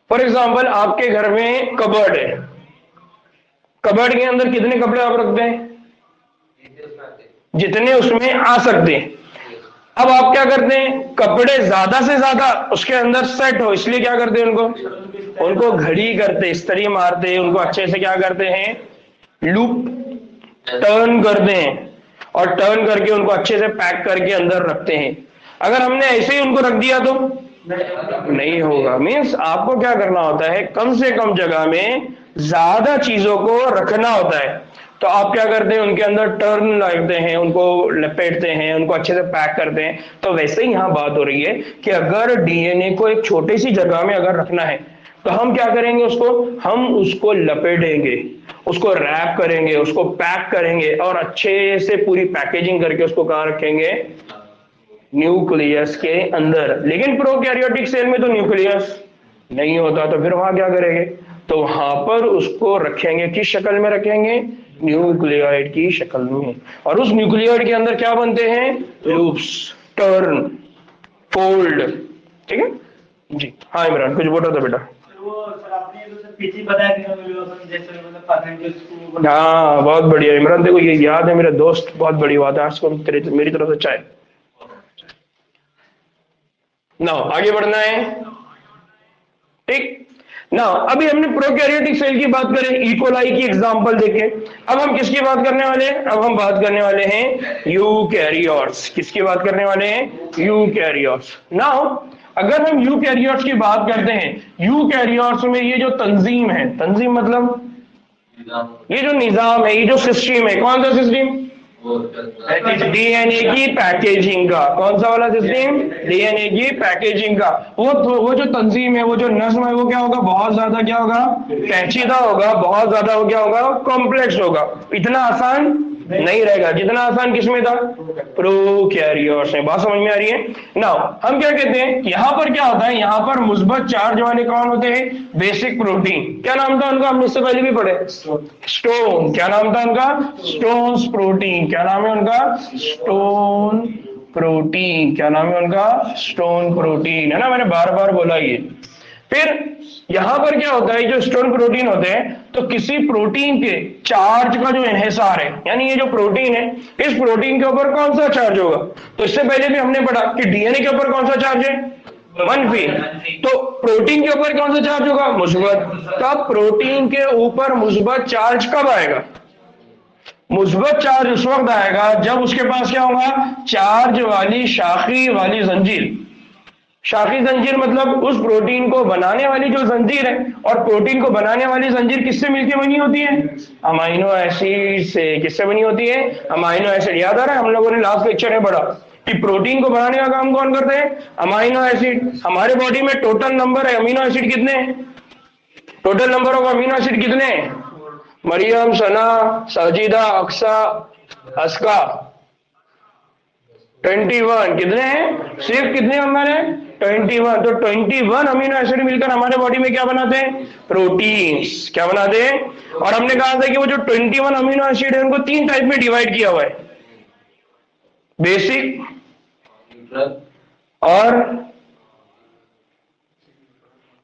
फॉर एग्जाम्पल, आपके घर में कबर्ड है, कबर्ड के अंदर कितने कपड़े आप रखते हैं? जितने उसमें आ सकते हैं। अब आप क्या करते हैं? कपड़े ज्यादा से ज्यादा उसके अंदर सेट हो, इसलिए क्या करते हैं? उनको घड़ी करते, इस्त्री मारते हैं, उनको अच्छे से क्या करते हैं? लूप टर्न करते हैं और टर्न करके उनको अच्छे से पैक करके अंदर रखते हैं। अगर हमने ऐसे ही उनको रख दिया तो नहीं होगा। मीन्स आपको क्या करना होता है? कम से कम जगह में ज्यादा चीजों को रखना होता है। तो आप क्या करते हैं? उनके अंदर टर्न लगाते हैं, उनको लपेटते हैं, उनको अच्छे से पैक करते हैं। तो वैसे ही यहाँ बात हो रही है कि अगर डीएनए को एक छोटी सी जगह में अगर रखना है तो हम क्या करेंगे? हम उसको लपेटेंगे, उसको रैप करेंगे, उसको पैक करेंगे और अच्छे से पूरी पैकेजिंग करके उसको कहाँ रखेंगे? न्यूक्लियस के अंदर। लेकिन प्रोकैरियोटिक सेल में तो न्यूक्लियस नहीं होता, तो फिर वहां क्या करेंगे? तो वहां पर उसको रखेंगे, किस शक्ल में रखेंगे? न्यूक्लियोइड की शक्ल में। और उस न्यूक्लियोइड के अंदर क्या बनते हैं? Loops, turn, fold. ठीक है जी। हाँ इमरान, कुछ बोला था बेटा? हाँ बहुत बढ़िया इमरान, देखो ये याद है मेरे दोस्त, बहुत बड़ी बात है। आज को मेरी तरफ से चाहे ना, आगे बढ़ना है। ठीक ना, अभी हमने प्रोकैरियोटिक सेल की बात करें, इकोलाई की एग्जांपल देखें। अब हम किसकी बात करने वाले हैं? अब हम बात करने वाले हैं यूकैरियोट्स। किसकी बात करने वाले हैं? यूकैरियोट्स। नाउ अगर हम यूकैरियोट्स की बात करते हैं, यूकैरियोट्स में ये जो तंजीम है, तंजीम मतलब ये जो निजाम है, ये जो सिस्टम है, कौन सा सिस्टम? डीएनए की पैकेजिंग का। कौन सा वाला सिस्टम? डीएनए की पैकेजिंग का। वो जो तंजीम है, वो जो नज्म है, वो क्या होगा? बहुत ज्यादा क्या होगा? पेचीदा होगा, बहुत ज्यादा वो क्या होगा? कॉम्प्लेक्स होगा। इतना आसान नहीं रहेगा जितना आसान किसमें था? प्रोकैरियोट्स में। बात समझ में आ रही है? नाउ हम क्या कहते हैं, यहां पर क्या होता है? यहां पर मुस्बत चार्ज वाले कौन होते हैं? Basic protein. क्या नाम था उनका? हमने इससे पहले भी पढ़े, स्टोन। क्या नाम था उनका? Stones protein. क्या नाम है उनका? Stone protein. क्या नाम है उनका? स्टोन प्रोटीन, है ना, मैंने बार बार बोला ये। फिर यहां पर क्या होता है? जो स्टोन प्रोटीन होते हैं, तो किसी प्रोटीन के चार्ज का जो इन्हिसार है, यानी ये जो प्रोटीन है, इस प्रोटीन के ऊपर कौन सा चार्ज होगा? तो इससे पहले भी हमने पढ़ा कि डीएनए के ऊपर कौन सा चार्ज है? मनफी। तो प्रोटीन के ऊपर कौन सा चार्ज होगा? मुस्बत। तब प्रोटीन के ऊपर मुस्बत चार्ज कब आएगा? मुस्बत चार्ज उस वक्त आएगा जब उसके पास क्या होगा? चार्ज वाली शाखी वाली जंजीर। शाखी जंजीर मतलब उस प्रोटीन को बनाने वाली जो जंजीर है, और प्रोटीन को बनाने वाली जंजीर किससे मिलकर बनी होती है? अमाइनो एसिड से। किससे बनी होती है? Amino acid. याद आ रहा है? हम लोगों ने लास्ट लेक्चर में पढ़ा कि प्रोटीन को बनाने का काम कौन करते हैं? Amino acid. हमारे बॉडी में टोटल नंबर है अमीनो एसिड कितने हैं? Total number of amino acid कितने हैं? मरियम, सना, साजिदा, अक्सा, अस्का, 21। कितने हैं? सिर्फ कितने नंबर है? 21। तो 21 अमीनो एसिड मिलकर हमारे बॉडी में क्या बनाते हैं? प्रोटीन्स। क्या बनाते हैं? और हमने कहा था कि वो जो 21 अमीनो एसिड है उनको 3 टाइप में डिवाइड किया हुआ है, बेसिक और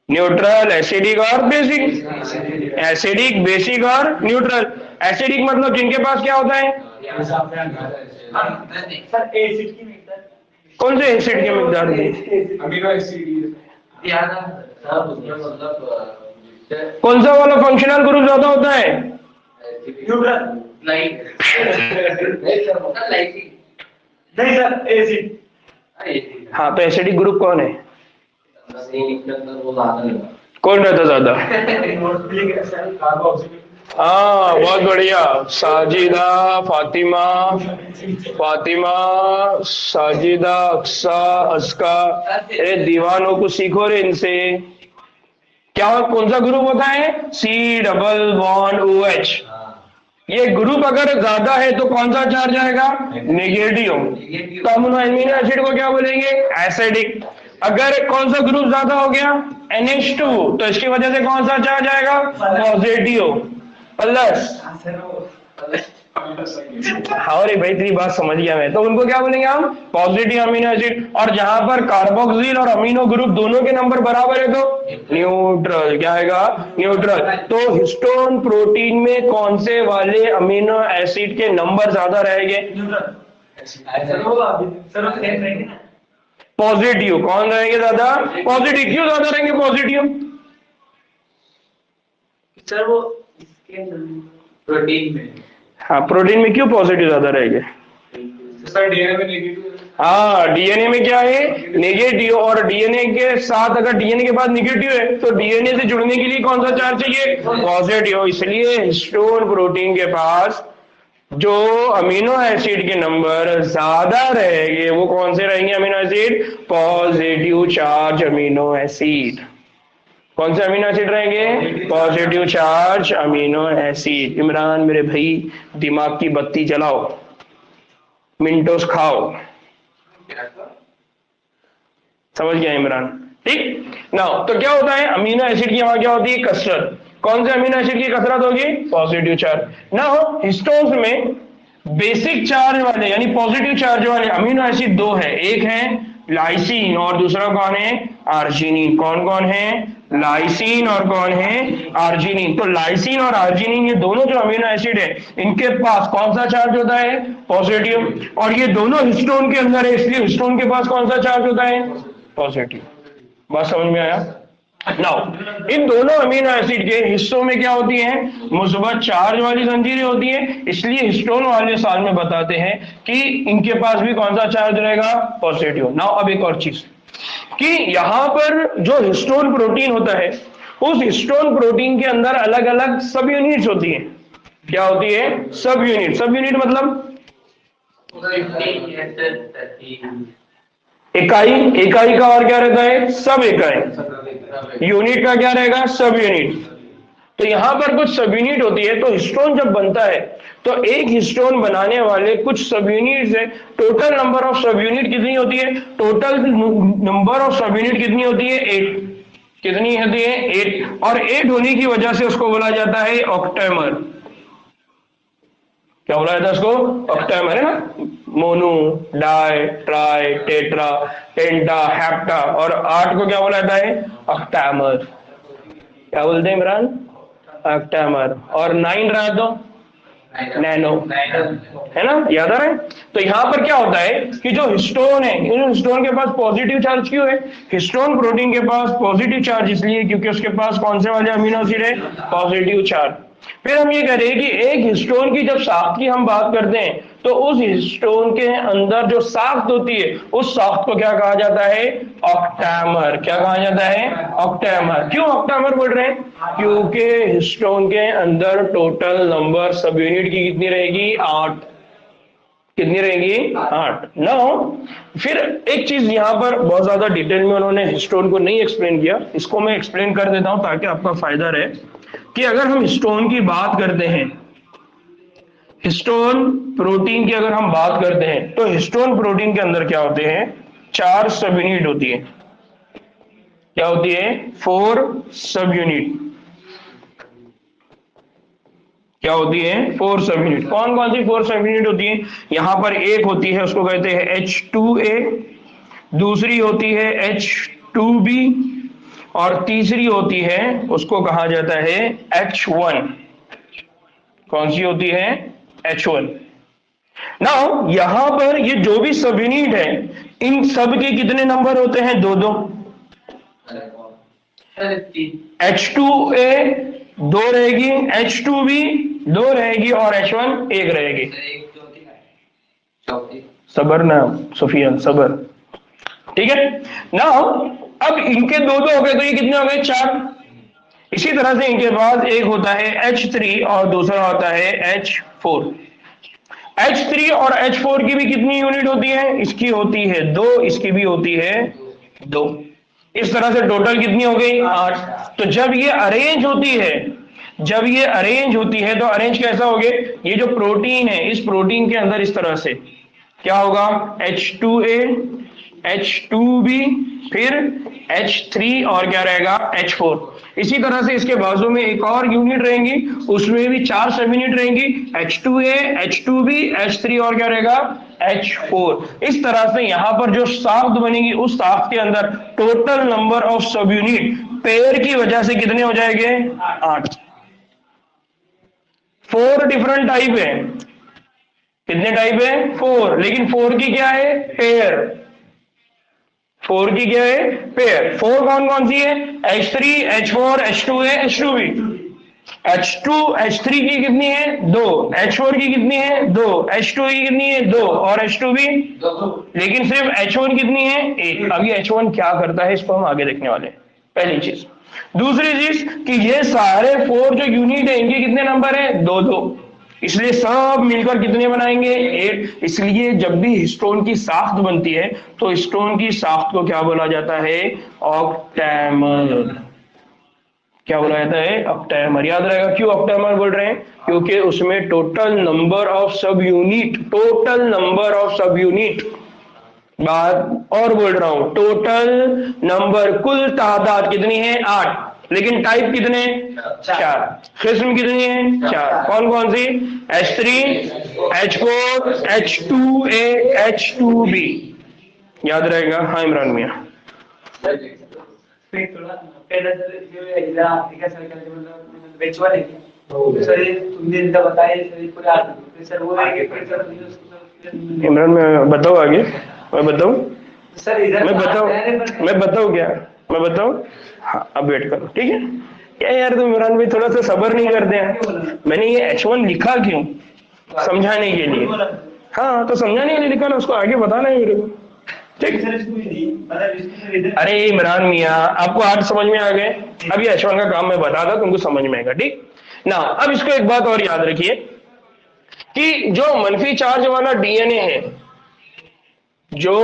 न्यूट्रल, एसिडिक और बेसिक। एसिडिक, बेसिक और न्यूट्रल। एसिडिक मतलब जिनके पास क्या होता है? सर एसिड की मिकदार। कौन से एसिड की मिकदार थी? Amino acid. कौन सा वाला फंक्शनल ग्रुप ज्यादा होता है? न्यूट्रल। नहीं सर, एसिड। हाँ, तो एसिडिक ग्रुप कौन है? कौन रहता ज्यादा? हाँ बहुत बढ़िया। साजिदा, फातिमा, फातिमा, साजिदा, अक्सा, अस्का। अरे दीवानों को सीखो रे इनसे। क्या कौन सा ग्रुप होता है? C double bond O H. ये ग्रुप अगर ज्यादा है तो कौन सा चार्ज आएगा? नेगेटिव। तो हम अमीनो एसिड को क्या बोलेंगे? एसिडिक। अगर कौन सा ग्रुप ज्यादा हो गया? NH2, तो इसकी वजह से कौन सा चार्ज आएगा? Positive plus. हाँ रे भाई, तेरी बात समझ गया मैं। तो उनको क्या बोलेंगे हम? Positive amino acid. और जहां पर कार्बोक्सिल और अमीनो ग्रुप दोनों के नंबर बराबर है तो न्यूट्रल। क्या आएगा? न्यूट्रल। तो हिस्टोन प्रोटीन में कौन से वाले अमीनो एसिड के नंबर ज्यादा रहेंगे? पॉजिटिव। कौन रहेंगे ज्यादा? पॉजिटिव। क्यों ज्यादा रहेंगे पॉजिटिव? सर वो इसके प्रोटीन में। हाँ, प्रोटीन में क्यों पॉजिटिव ज्यादा रहेंगे? सर डीएनए में नेगेटिव। हाँ, डीएनए में क्या है? नेगेटिव। और डीएनए के साथ अगर डीएनए के बाद नेगेटिव है तो डीएनए से जुड़ने के लिए कौन सा चार्ज चाहिए? पॉजिटिव। इसलिए हिस्टोन प्रोटीन के पास जो अमीनो एसिड के नंबर ज्यादा रहेंगे वो कौन से रहेंगे amino acid? Positive charge amino acid. कौन से अमीनो एसिड रहेंगे? Positive charge amino acid. Imran मेरे भाई, दिमाग की बत्ती जलाओ, मिंटोस खाओ। समझ गया इमरान? ठीक ना। तो क्या होता है अमीनो एसिड की वहां क्या होती है? कसरत। कौन से अमीनो एसिड की कसरत होगी? पॉजिटिव चार्ज ना। हिस्टोन्स में बेसिक चार्ज वाले यानी पॉजिटिव चार्ज वाले अमीनो एसिड दो है। एक है लाइसीन और दूसरा कौन है? आर्जिनिन। कौन कौन है? लाइसीन और कौन है? आर्जिनिन। तो लाइसीन और आर्जिनिन ये दोनों जो अमीनो एसिड है इनके पास कौन सा चार्ज होता है? पॉजिटिव। और ये दोनों हिस्टोन के अंदर है इसलिए हिस्टोन के पास कौन सा चार्ज होता है? पॉजिटिव। बात समझ में आया? नाउ इन दोनों अमीनो एसिड के हिस्सों में क्या होती है? मुस्बत चार्ज वाली जंजीरें होती है। इसलिए हिस्टोन वाले साल में बताते हैं कि इनके पास भी कौन सा चार्ज रहेगा? पॉजिटिव। नाउ अब एक और चीज कि यहां पर जो हिस्टोन प्रोटीन होता है उस हिस्टोन प्रोटीन के अंदर अलग अलग सब यूनिट्स होती है। क्या होती है? सब यूनिट। सब यूनिट मतलब इकाई। इकाई का और क्या रहता है? सब इकाई। यूनिट का क्या रहेगा? सब यूनिट। तो यहां पर कुछ सब यूनिट होती है। तो हिस्टोन जब बनता है तो एक हिस्टोन बनाने वाले कुछ सब यूनिट है। टोटल नंबर ऑफ सब यूनिट कितनी होती है? टोटल नंबर ऑफ सब यूनिट कितनी होती है? 8। कितनी होती है? 8। और 8 होने की वजह से उसको बोला जाता है ऑक्टेमर। क्या बोला जाता है उसको? ऑक्टेमर है ना। मोनो, डाई, ट्राई, टेट्रा, पेंटा, हेप्टा। और 8 को क्या बोला जाता है? ऑक्टेमर। क्या बोलते हैं इमरान? ऑक्टेमर। और 9 रहा तो नैनो, है ना। याद आ रहा है? तो यहां पर क्या होता है कि जो हिस्टोन है हिस्टोन के पास पॉजिटिव चार्ज क्यों है? हिस्टोन प्रोटीन के पास पॉजिटिव चार्ज इसलिए क्योंकि उसके पास कौन से वाले अमीनो एसिड है? Positive charge. फिर हम ये कह रहे हैं कि एक हिस्टोन की जब साख्त की हम बात करते हैं तो उस हिस्टोन के अंदर जो साख्त होती है उस साख्त को क्या कहा जाता है? ऑक्टेमर। क्या कहा जाता है? ऑक्टेमर। क्यों ऑक्टेमर बोल रहे हैं? क्योंकि हिस्टोन के अंदर टोटल नंबर सब यूनिट की कितनी रहेगी? 8। कितनी रहेगी? 8 ना। फिर एक चीज यहां पर बहुत ज्यादा डिटेल में उन्होंने हिस्टोन को नहीं एक्सप्लेन किया, इसको मैं एक्सप्लेन कर देता हूं ताकि आपका फायदा रहे। कि अगर हम हिस्टोन की बात करते हैं, हिस्टोन प्रोटीन की अगर हम बात करते हैं तो हिस्टोन प्रोटीन के अंदर क्या होते हैं? 4 सब यूनिट होती है। क्या होती है? 4 सब यूनिट। क्या होती है? 4 सब यूनिट। कौन कौन सी 4 सब यूनिट होती है? यहां पर एक होती है उसको कहते हैं H2A, दूसरी होती है H2B और तीसरी होती है उसको कहा जाता है H1। कौन सी होती है? H1। नाउ यहां पर ये जो भी सब यूनिट है इन सब के कितने नंबर होते हैं? 2-2। H2A 2 रहेगी, H2B 2 रहेगी और H1 1 रहेगी। सबर ना सुफियान, सबर। ठीक है। नाउ अब इनके 2-2 हो गए तो ये कितने हो गए? 4। इसी तरह से इनके पास एक होता है H3 और दूसरा होता है H4। H3 और H4 की भी कितनी यूनिट होती है? इसकी होती है 2, इसकी भी होती है 2। इस तरह से टोटल कितनी हो गई? 8। तो जब ये अरेंज होती है, जब ये अरेंज होती है तो अरेंज कैसा हो गया? ये जो प्रोटीन है, इस प्रोटीन के अंदर इस तरह से क्या होगा? H2A, H2B, फिर H3 और क्या रहेगा? H4। इसी तरह से इसके बाजू में एक और यूनिट रहेंगी, उसमें भी 4 सब यूनिट रहेंगी, H2A, H2B, H3 और क्या रहेगा? H4। इस तरह से यहां पर जो साख्त बनेगी, उस साख्त के अंदर टोटल नंबर ऑफ सब यूनिट पेयर की वजह से कितने हो जाएंगे? 8। 4 डिफरेंट टाइप है। कितने टाइप है? 4। लेकिन 4 की क्या है? पेयर। 4 की क्या है? पेयर। 4 कौन कौन सी है? H3, H4, H2A, H2B। H2, H3 की कितनी है? 2। H4 की कितनी है? 2। H2 की कितनी है? 2। और H2B? लेकिन सिर्फ H1 कितनी है? 1। अब ये H1 क्या करता है, इसको हम आगे देखने वाले हैं। पहली चीज। दूसरी चीज कि ये सारे 4 जो यूनिट है, इनके कितने नंबर है? 2 2। इसलिए सब मिलकर कितने बनाएंगे? 8। इसलिए जब भी हिस्टोन की साख्त बनती है तो हिस्टोन की साख्त को क्या बोला जाता है? ऑक्टेमर। क्या बोला जाता है? ऑक्टेमर। याद रहेगा क्यों ऑक्टेमर बोल रहे हैं? क्योंकि उसमें टोटल नंबर ऑफ सब यूनिट, टोटल नंबर ऑफ सब यूनिट, बात और बोल रहा हूं, टोटल नंबर, कुल तादाद कितनी है? 8। लेकिन टाइप कितने? 4। किस्म कितनी है? 4। कौन कौन सी? H3, H4, H2A, H2B। याद रहेगा? हाँ इमरान मियां। थोड़ा पहले जो इधर अफ्रीका सर्कल के मतलब बेच वाले तो सर ये तुमने इनका बताया सर पूरा सर वो है कि सर इमरान मैं बताऊं आगे? मैं बताऊं? सर इधर मैं बताऊं क्या? मैं बताऊं? हाँ अब वेट करो, ठीक है? क्या यार तुम इमरान भाई थोड़ा सा सब्र नहीं करते हैं? मैंने ये H1 लिखा क्यों? समझाने के लिए। हाँ तो समझाने के लिए लिखा ना, उसको आगे बताना है मेरे को, ठीक? अरे इमरान मियाँ आपको आज समझ में आ गए? अब ये H1 का काम मैं बता था, तुमको समझ में आएगा, ठीक ना? अब इसको एक बात और याद रखिए कि जो मनफी चार्ज वाला डीएनए है, जो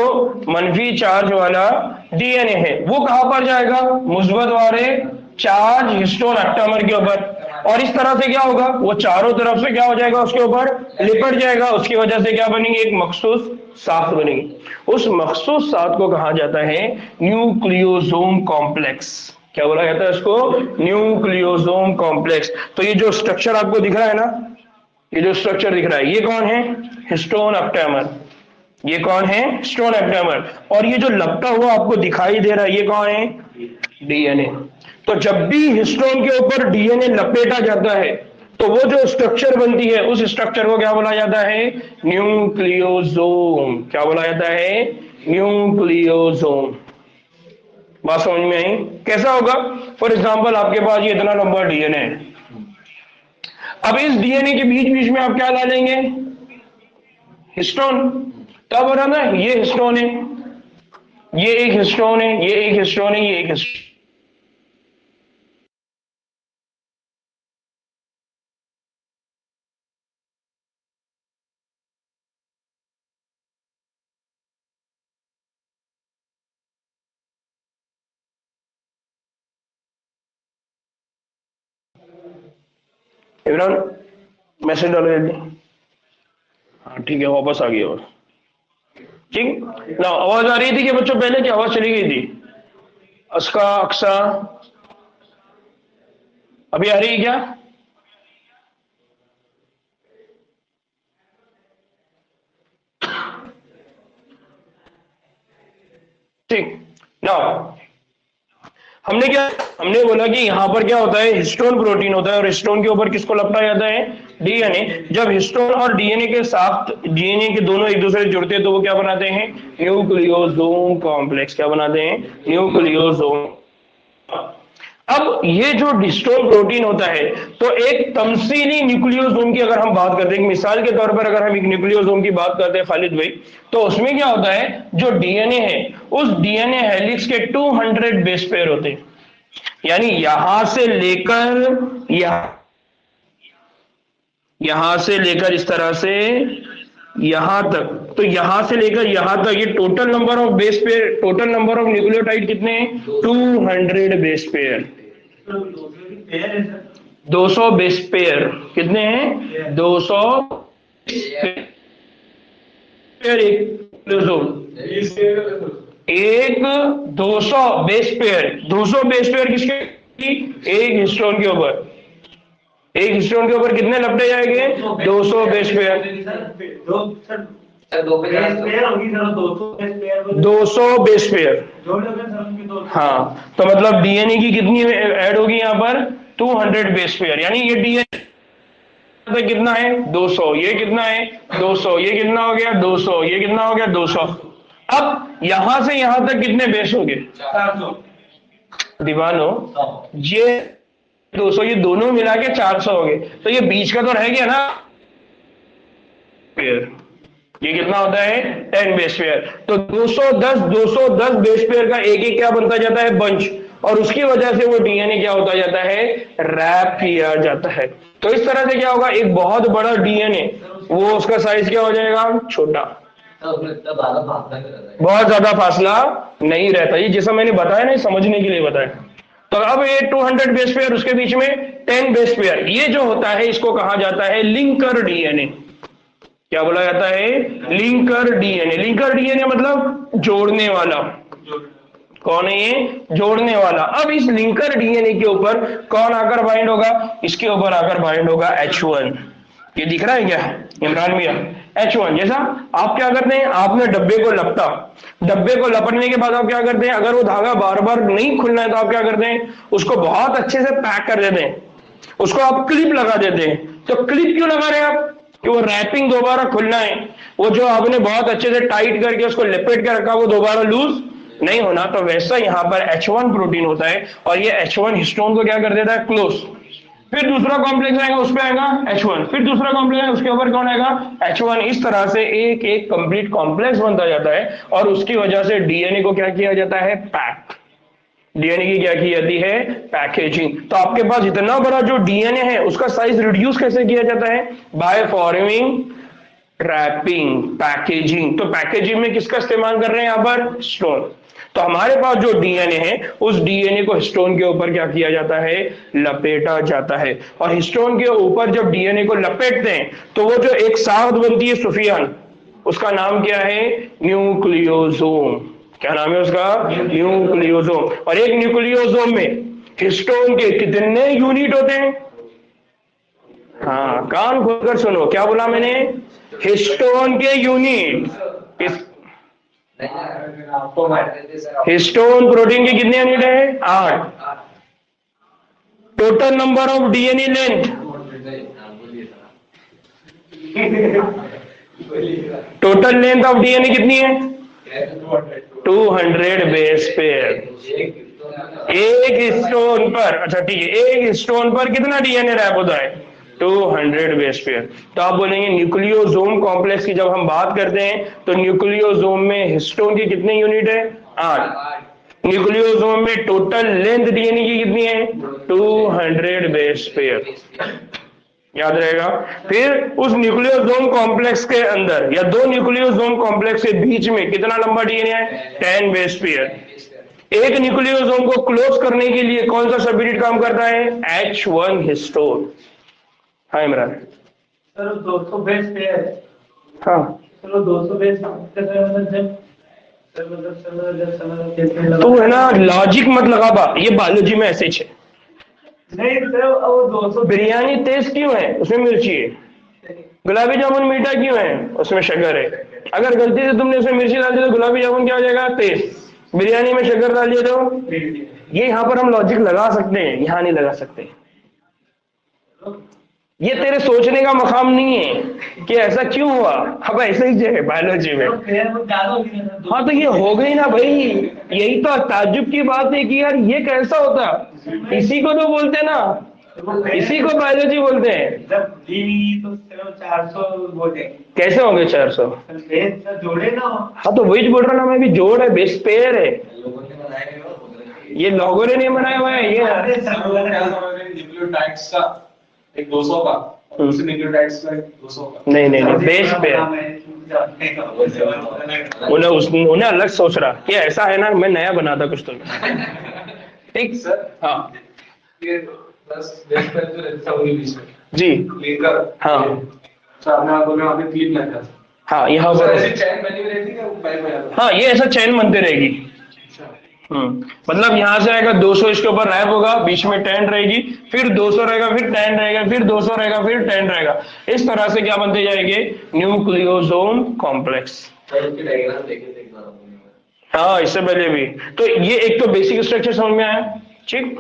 मनफी चार्ज वाला डीएनए है, वो कहां पर जाएगा? मुस्बत वाले चार्ज हिस्टोन ऑक्टेमर के ऊपर। और इस तरह से क्या होगा? वो चारों तरफ से क्या हो जाएगा? उसके ऊपर लिपट जाएगा। उसकी वजह से क्या बनेगी? एक मखसूस साख्त बनेगी। उस मखसूस साख्त को कहा जाता है न्यूक्लियोसोम कॉम्प्लेक्स। क्या बोला जाता है उसको? Nucleosome complex. तो ये जो स्ट्रक्चर आपको दिख रहा है ना, ये जो स्ट्रक्चर दिख रहा है, ये कौन है? Histone octamer. ये कौन है? Histone octamer. और ये जो लपटा हुआ आपको दिखाई दे रहा है, ये कौन है? डीएनए। तो जब भी हिस्टोन के ऊपर डीएनए लपेटा जाता है तो वो जो स्ट्रक्चर बनती है, उस स्ट्रक्चर को क्या बोला जाता है? न्यूक्लियोसोम। क्या बोला जाता है? न्यूक्लियोसोम। बात समझ में आई? कैसा होगा? फॉर एग्जाम्पल आपके पास ये इतना लंबा डीएनए है। अब इस डीएनए के बीच बीच में आप क्या डालेंगे? हिस्टोन। तब रहा ना, ये हिस्टोन है, ये एक हिस्टोन है, ये एक हिस्टोन है, ये एक हिस्टोन। इमरान मैसेज डालो जल्दी। हाँ ठीक है, वापस आ गई और ठीक ना। आवाज आ रही थी कि बच्चों? पहले की आवाज चली गई थी? अस्का, अक्सा, अभी आ रही है क्या? ठीक ना। हमने बोला कि यहां पर क्या होता है? हिस्टोन प्रोटीन होता है, और हिस्टोन के ऊपर किसको लपटा जाता है? डीएनए। जब हिस्टोन और डीएनए के साथ डीएनए के दोनों एक दूसरे से जुड़ते हैं तो वो क्या बनाते हैं? Nucleosome complex. क्या बनाते हैं? न्यूक्लियोसोम। अब ये जो हिस्टोन प्रोटीन होता है, तो एक तमसीली न्यूक्लियोसोम की अगर हम बात करते हैं, मिसाल के तौर पर अगर हम एक न्यूक्लियोसोम की बात करते हैं खालिद भाई, तो उसमें क्या होता है? जो डीएनए है, उस डीएनए हेलिक्स के 200 बेस पेयर होते हैं। यानी यहां से लेकर यहां से लेकर इस तरह से यहां तक, तो यहां से लेकर यहां तक ये total number of base pair, total number of nucleotide कितने हैं? 200 बेस पेयर। 200 बेस पेयर कितने हैं? 200 पेयर एक 200 बेस पेयर। 200 बेस पेयर किसके? एक हिस्टोन के ऊपर, एक हिस्टोन के ऊपर कितने लपटे जाएंगे? 200 बेस पेयर। 200 base pair. हाँ, तो मतलब डीएनए की कितनी ऐड होगी यहाँ पर? 200 बेस पेयर। यानी ये डीएनए कितना है? 200। ये कितना है? 200। ये कितना हो गया? 200। ये कितना हो गया? 200। अब यहां से यहां तक कितने बेस हो गए? 400। दीवानो, ये 200, ये दोनों मिला के 400 हो गए। तो ये बीच का तो रह गया ना पेयर। ये कितना होता है? 10 बेस पेयर। तो 210 बेस पेयर का एक एक क्या बनता जाता है? बंच। और उसकी वजह से वो डीएनए क्या होता जाता है? रैप किया जाता है। तो इस तरह से क्या होगा? एक बहुत बड़ा डीएनए, वो उसका साइज क्या हो जाएगा? छोटा। बहुत ज्यादा फासला नहीं रहता। ये जैसा मैंने बताया ना, समझने के लिए बताया। तो अब ये 200 बेस पेयर, उसके बीच में 10 बेस पेयर, ये जो होता है इसको कहा जाता है लिंकर डीएनए। क्या बोला जाता है? Linker DNA. लिंकर डीएनए मतलब जोड़ने वाला। कौन है ये? जोड़ने वाला। अब इस लिंकर डीएनए के ऊपर कौन आकर बाइंड होगा? इसके ऊपर आकर बाइंड होगा H1। ये दिख रहा है क्या इमरान भैया? H1। जैसा आप क्या करते हैं? आपने डब्बे को लपटा, डब्बे को लपटने के बाद आप क्या करते हैं? अगर वो धागा बार बार नहीं खुलना है तो आप क्या करते हैं? उसको बहुत अच्छे से पैक कर देते हैं, उसको आप क्लिप लगा देते हैं। तो क्लिप क्यों लगा रहे हैं आप? कि वो रैपिंग दोबारा खुलना है, वो जो आपने बहुत अच्छे से टाइट करके उसको लपेट के रखा वो दोबारा लूज नहीं होना। तो वैसा यहाँ पर H1 प्रोटीन होता है, और ये H1 हिस्टोन को क्या कर देता है? क्लोज। फिर दूसरा कॉम्प्लेक्स आएगा, उस पे आएगा H1, फिर दूसरा कॉम्प्लेक्स आएगा, उसके ऊपर कौन आएगा? H1। इस तरह से एक एक कंप्लीट कॉम्प्लेक्स बनता जाता है, और उसकी वजह से डीएनए को क्या किया जाता है? पैक। डीएनए की क्या की जाती है? पैकेजिंग। तो आपके पास इतना बड़ा जो डीएनए है उसका साइज रिड्यूस कैसे किया जाता है? By forming wrapping, packaging. तो पैकेजिंग में किसका इस्तेमाल कर रहे हैं यहाँ पर? स्टोन। तो हमारे पास जो डीएनए है, उस डीएनए को हिस्टोन के ऊपर क्या किया जाता है? लपेटा जाता है। और हिस्टोन के ऊपर जब डीएनए को लपेटते हैं तो वो जो एक साथ बनती है सुफियान, उसका नाम क्या है? न्यूक्लियोसोम। क्या नाम है उसका? न्यूक्लियोसोम। और एक न्यूक्लियोसोम में हिस्टोन के कितने यूनिट होते हैं? हाँ, कान खोलकर सुनो, क्या बोला मैंने? हिस्टोन के यूनिट। हिस्टोन प्रोटीन के कितने यूनिट है? 8। Total number of DNA length, total length of DNA कितनी है? 200 बेस पेयर। एक हिस्टोन पर, अच्छा ठीक है, एक हिस्टोन पर कितना डीएनए रैप होता है? 200 बेस पेयर। तो आप बोलेंगे न्यूक्लियोसोम कॉम्प्लेक्स की जब हम बात करते हैं तो न्यूक्लियोसोम में हिस्टोन की कितने यूनिट है? 8। न्यूक्लियोसोम में टोटल लेंथ डीएनए की कितनी है? 200 बेस पेयर। याद रहेगा। फिर उस न्यूक्लियोसोम कॉम्प्लेक्स के अंदर या दो न्यूक्लियोसोम कॉम्प्लेक्स के बीच में कितना लंबा डीएनए है? 10 बेस पेयर। एक न्यूक्लियोसोम को क्लोज करने के लिए कौन सा सब यूनिट काम करता है? H1 histone. हाँ इमरान। Sir 200 base pair. हाँ, चलो 200 बेस तो है ना, लॉजिक मत लगा बा, ये बायोलॉजी में ऐसे ही है। नहीं सर, वो 200 बिरयानी तेज क्यों है? उसमें मिर्ची है। गुलाबी जामुन मीठा क्यों है? उसमें शक्कर है। अगर गलती से तुमने उसमें मिर्ची डाल दी तो गुलाबी जामुन क्या हो जाएगा? तेज। बिरयानी में शक्कर डालिए तो ये यहाँ पर हम लॉजिक लगा सकते हैं, यहाँ नहीं लगा सकते। ये तेरे सोचने का मकाम नहीं है कि ऐसा क्यों हुआ। अब ऐसे ही है बायोलॉजी में। हाँ तो ये हो गई ना भाई, यही तो ताज्जुब की बात है कि यार ये कैसा होता। इसी को तो बोलते हैं ना, इसी को बायोलॉजी बोलते हैं। तो 400 बोलते हैं। कैसे होंगे 400? जोड़े ना। हाँ तो वही बोल रहा ना मैं भी, जोड़ है, बेस पेयर है। ये लोगों ने नहीं बनाया हुआ है, ये न्यूक्लियोटाइड्स का एक 200 का, दूसरे न्यूक्लियोटाइड्स का 200 का। नहीं नहीं नहीं, बेस पे उन्हें अलग सोच रहा कि ऐसा है ना, मैं नया बनाता कुछ तो। ठीक सर हाँ ये बस बेस पे जो रहता है वही बीच में जी लेकर। हाँ सामने आपको वहां पे क्लिप लगा। हाँ यहाँ सर पर ऐसी चैन बनी हुई रहती है क्या, वो पाइप में आता है? हाँ, ये ऐसा चैन बनते रहेगी। मतलब यहाँ से आएगा 200, इसके ऊपर रैप होगा, बीच में 10 रहेगी, फिर 200 रहेगा, फिर 10 रहेगा, फिर 200 रहेगा, फिर 10 रहेगा। इस तरह से क्या बनते जाएंगे, न्यूक्लियोसोम कॉम्प्लेक्स। हाँ, इससे पहले भी तो ये एक तो बेसिक स्ट्रक्चर समझ में आया। ठीक,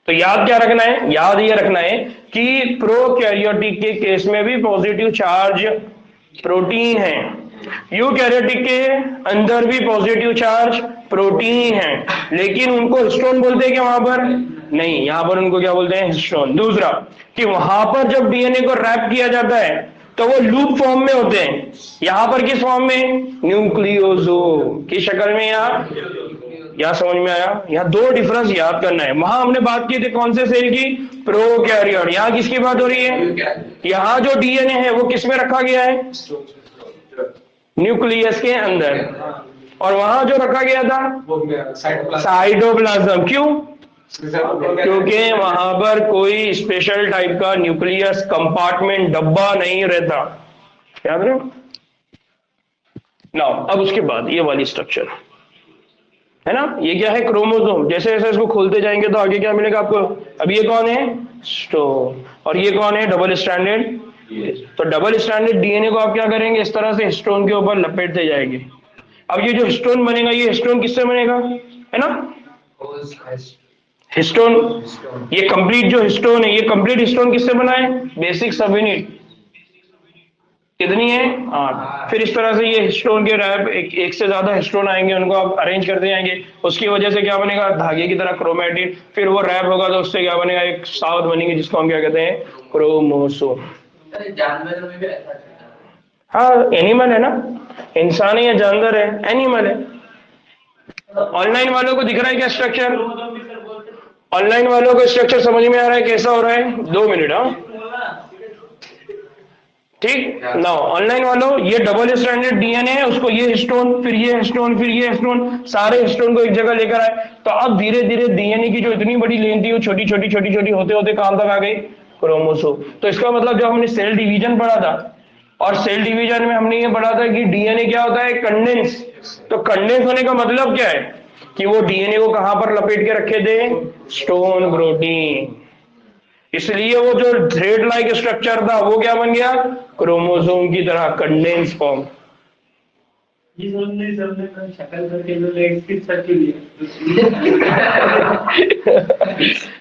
तो याद क्या रखना है, याद ये रखना है कि प्रोकैरियोटिक के केस में भी पॉजिटिव चार्ज प्रोटीन है, यूकैरियोटिक के अंदर भी पॉजिटिव चार्ज प्रोटीन है, लेकिन उनको हिस्टोन बोलते हैं क्या वहां पर? नहीं, यहां पर उनको क्या बोलते हैं, हिस्टोन। दूसरा कि वहां पर जब डीएनए को रैप किया जाता है तो वो लूप फॉर्म में होते हैं, यहां पर किस फॉर्म में, न्यूक्लियोसोम की शक्ल में। यहां समझ में आया? यहाँ दो डिफरेंस याद करना है। वहां हमने बात की थी कौन से सेल की, प्रोकैरियोट। यहाँ किसकी बात हो रही है, यहाँ जो डीएनए है वो किस में रखा गया है, न्यूक्लियस के अंदर, और वहां जो रखा गया था साइटोप्लाज्म। क्यों? क्योंकि वहां पर कोई स्पेशल टाइप का न्यूक्लियस कंपार्टमेंट डब्बा नहीं रहता। याद रहे ना। अब उसके बाद ये वाली स्ट्रक्चर है ना, ये क्या है, क्रोमोसोम। जैसे जैसे इसको खोलते जाएंगे तो आगे क्या मिलेगा आपको। अब ये कौन है, स्टोन, और ये कौन है, डबल स्ट्रैंडेड। तो डबल स्ट्रैंडेड डीएनए को आप क्या करेंगे, इस तरह से हिस्टोन के ऊपर लपेटते जाएंगे। अब ये जो हिस्टोन बनेगा, ये हिस्टोन किससे बनेगा, है ना, हिस्टोन। ये कंप्लीट जो हिस्टोन है, ये कंप्लीट हिस्टोन किससे बना है, बेसिक सब यूनिट कितनी है, 8। फिर इस तरह से ये हिस्टोन के रैप एक से ज्यादा हिस्टोन आएंगे, उनको आप अरेंज करते जाएंगे। उसकी वजह से क्या बनेगा, धागे की तरह क्रोमैटिन। फिर वो रैप होगा तो उससे क्या बनेगा, एक साउथ बनेगी जिसको हम क्या कहते हैं, क्रोमोसोम। जानवरों में भी ऐसा, हाँ, एनिमल है ना, इंसान है या जानवर है, एनिमल है। ऑनलाइन वालों को दिख रहा है क्या स्ट्रक्चर, ऑनलाइन वालों को स्ट्रक्चर समझ में आ रहा है कैसा हो रहा है, 2 मिनट। हाँ ठीक ना, ऑनलाइन वालों, ये डबल स्ट्रैंडेड डीएनए है, उसको ये हिस्टोन, फिर ये हिस्टोन, फिर ये हिस्टोन, सारे हिस्टोन को एक जगह लेकर आए। तो अब धीरे धीरे डीएनए की जो इतनी बड़ी लेंथ थी वो छोटी छोटी छोटी छोटी होते होते कहां तक आ गई, क्रोमोसोम। तो इसका मतलब जब हमने सेल डिवीजन पढ़ा था, और सेल डिवीजन में हमने ये पढ़ा था कि डीएनए क्या होता है, कंडेंस। तो कंडेंस होने का मतलब क्या है कि वो डीएनए को कहां पर लपेट के रखे थे, स्टोन प्रोटीन। इसलिए वो जो थ्रेड लाइक स्ट्रक्चर था वो क्या बन गया, क्रोमोसोम की तरह कंडेंस फॉर्म। ये समझने शक्ल करके जो लेग की सर्किल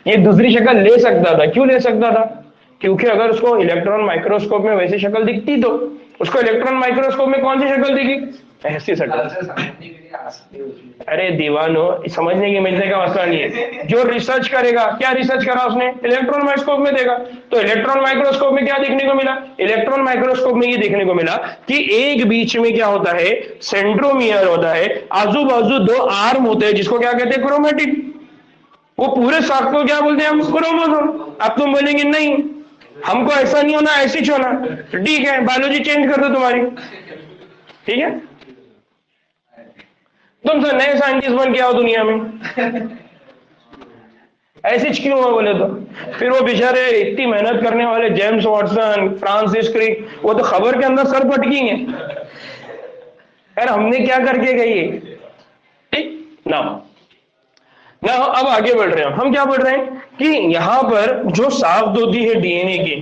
ये दूसरी शक्ल ले सकता था। क्यों ले सकता था, क्योंकि अगर उसको इलेक्ट्रॉन माइक्रोस्कोप में वैसी शक्ल दिखती तो उसको इलेक्ट्रॉन माइक्रोस्कोप में कौन सी शक्ल दिखी, ऐसी शक्ल। अरे दीवानो, समझने की मिलने का मसला नहीं है। जो रिसर्च करेगा, क्या रिसर्च करा उसने, इलेक्ट्रॉन माइक्रोस्कोप में देखा। तो इलेक्ट्रॉन माइक्रोस्कोप में क्या देखने को मिला, इलेक्ट्रॉन माइक्रोस्कोप में ये देखने को मिला कि एक बीच में क्या होता है, सेंट्रोमियर होता है, आजू बाजू 2 आर्म होते हैं जिसको क्या कहते हैं, क्रोमैटिन। वो पूरे साख को क्या बोलते हैं हम, क्रोमोसोम। अब तुम बोलेंगे नहीं हमको ऐसा नहीं होना, ऐसी होना, ठीक है, बायोलॉजी चेंज कर दो तुम्हारी, ठीक है, तुम सब नए साइंटिस्ट बन के आओ दुनिया में, ऐसी क्यों हो बोले तो। फिर वो बेचारे इतनी मेहनत करने वाले जेम्स वॉटसन, फ्रांसिस क्रिक, वो तो खबर के अंदर सर पटकेंगे यार, हमने क्या करके गई है। ठीक ना, अब आगे बढ़ रहे हैं हम क्या बढ़ रहे हैं कि यहां पर जो साख्त होती है डीएनए की,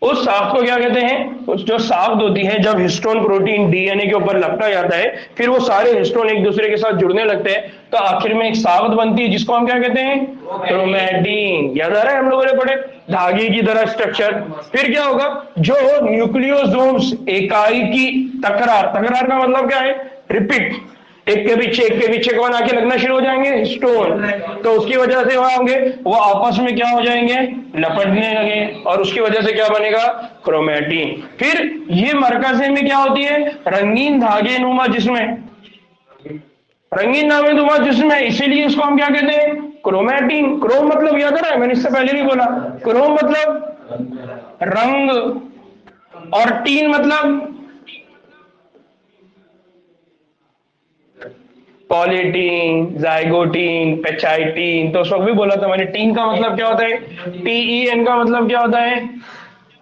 उस साख्त को क्या कहते हैं, उस जो साख्त होती है जब हिस्टोन प्रोटीन डीएनए के ऊपर लपटा जाता है, फिर वो सारे हिस्टोन एक दूसरे के साथ जुड़ने लगते हैं, तो आखिर में एक साख्त बनती है जिसको हम क्या कहते हैं, क्रोमैटिन। याद आ रहा है, हम लोगों ने पढ़े धागे की तरह स्ट्रक्चर। फिर क्या होगा, जो न्यूक्लियोसोम्स इकाई की तकरार का मतलब क्या है, रिपीट, एक के पीछे कौन आके लगना शुरू हो जाएंगे, हिस्टोन। तो उसकी वजह से वहां होंगे वो आपस में क्या हो जाएंगे, लपटने लगे, और उसकी वजह से क्या बनेगा, क्रोमैटिन। फिर ये मरकज़े में क्या होती है, रंगीन धागे नुमा, जिसमें रंगीन नाम है तुम्हारा जिसम है, इसीलिए इसको हम क्या कहते हैं? क्रोमैटिन। क्रोम मतलब याद आ रहा है, मैंने इससे पहले भी बोला, क्रोम मतलब रंग, और टीन मतलब पॉलीटीन, जाइगोटीन, पेचाइटीन। तो उस वक्त भी बोला था मैंने, टीन का मतलब क्या होता है? TEN का मतलब क्या होता है?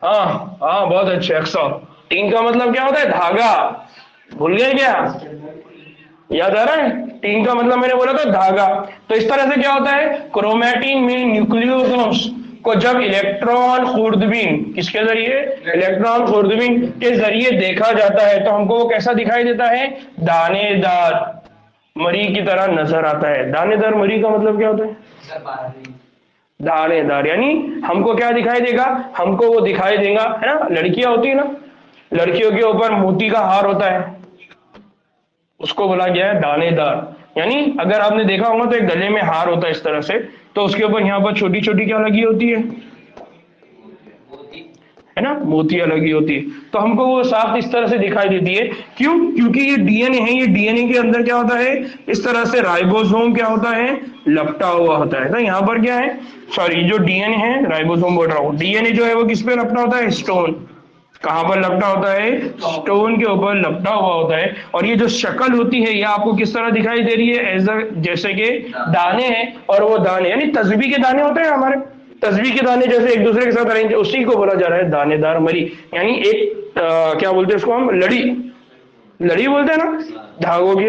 हाँ हाँ, बहुत अच्छे अक्सर। टीन का मतलब क्या होता है? धागा। भूल गए क्या? याद आ रहा है? टीन का मतलब मैंने बोला था धागा। तो इस तरह से क्या होता है? क्रोमैटिन में न्यूक्लियोसोम्स को जब इलेक्ट्रॉन खुर्दबीन, किसके जरिए? इलेक्ट्रॉन खुर्दबीन के जरिए देखा जाता है, तो हमको वो कैसा दिखाई देता है? दानेदार मरी की तरह नजर आता है। दानेदार मरी का मतलब क्या होता है? दानेदार, यानी हमको क्या दिखाई देगा? हमको वो दिखाई देगा, है ना? लड़कियां होती है ना, लड़कियों के ऊपर मोती का हार होता है, उसको बोला गया है दानेदार। यानी अगर आपने देखा होगा तो एक गले में हार होता है इस तरह से, तो उसके ऊपर यहाँ पर छोटी छोटी क्या लगी होती है ना? मोतियां लगी होती है। तो हमको वो साफ इस तरह से दिखाई देती है। क्यों? क्योंकि ये डीएनए है, ये डीएनए के अंदर क्या होता है? इस तरह से राइबोसोम क्या होता है? लपटा हुआ होता है। तो यहाँ पर क्या है? सॉरी, जो डीएनए है, राइबोसोम बोल रहा हूँ, डीएनए जो है वो किस पे लपटा होता है? स्टोन। कहां पर लपटा होता है? स्टोन के ऊपर लपटा हुआ होता है। और ये जो शक्ल होती है, ये आपको किस तरह दिखाई दे रही है? एज जैसे कि दाने हैं, और वो दाने यानी तस्बीह के दाने होते हैं हमारे, तस्बीह के दाने जैसे एक दूसरे के साथ अरेंज, उसी को बोला जा रहा है दानेदार मरी। यानी एक क्या बोलते हैं उसको हम? लड़ी, लड़ी बोलते हैं ना, धागों की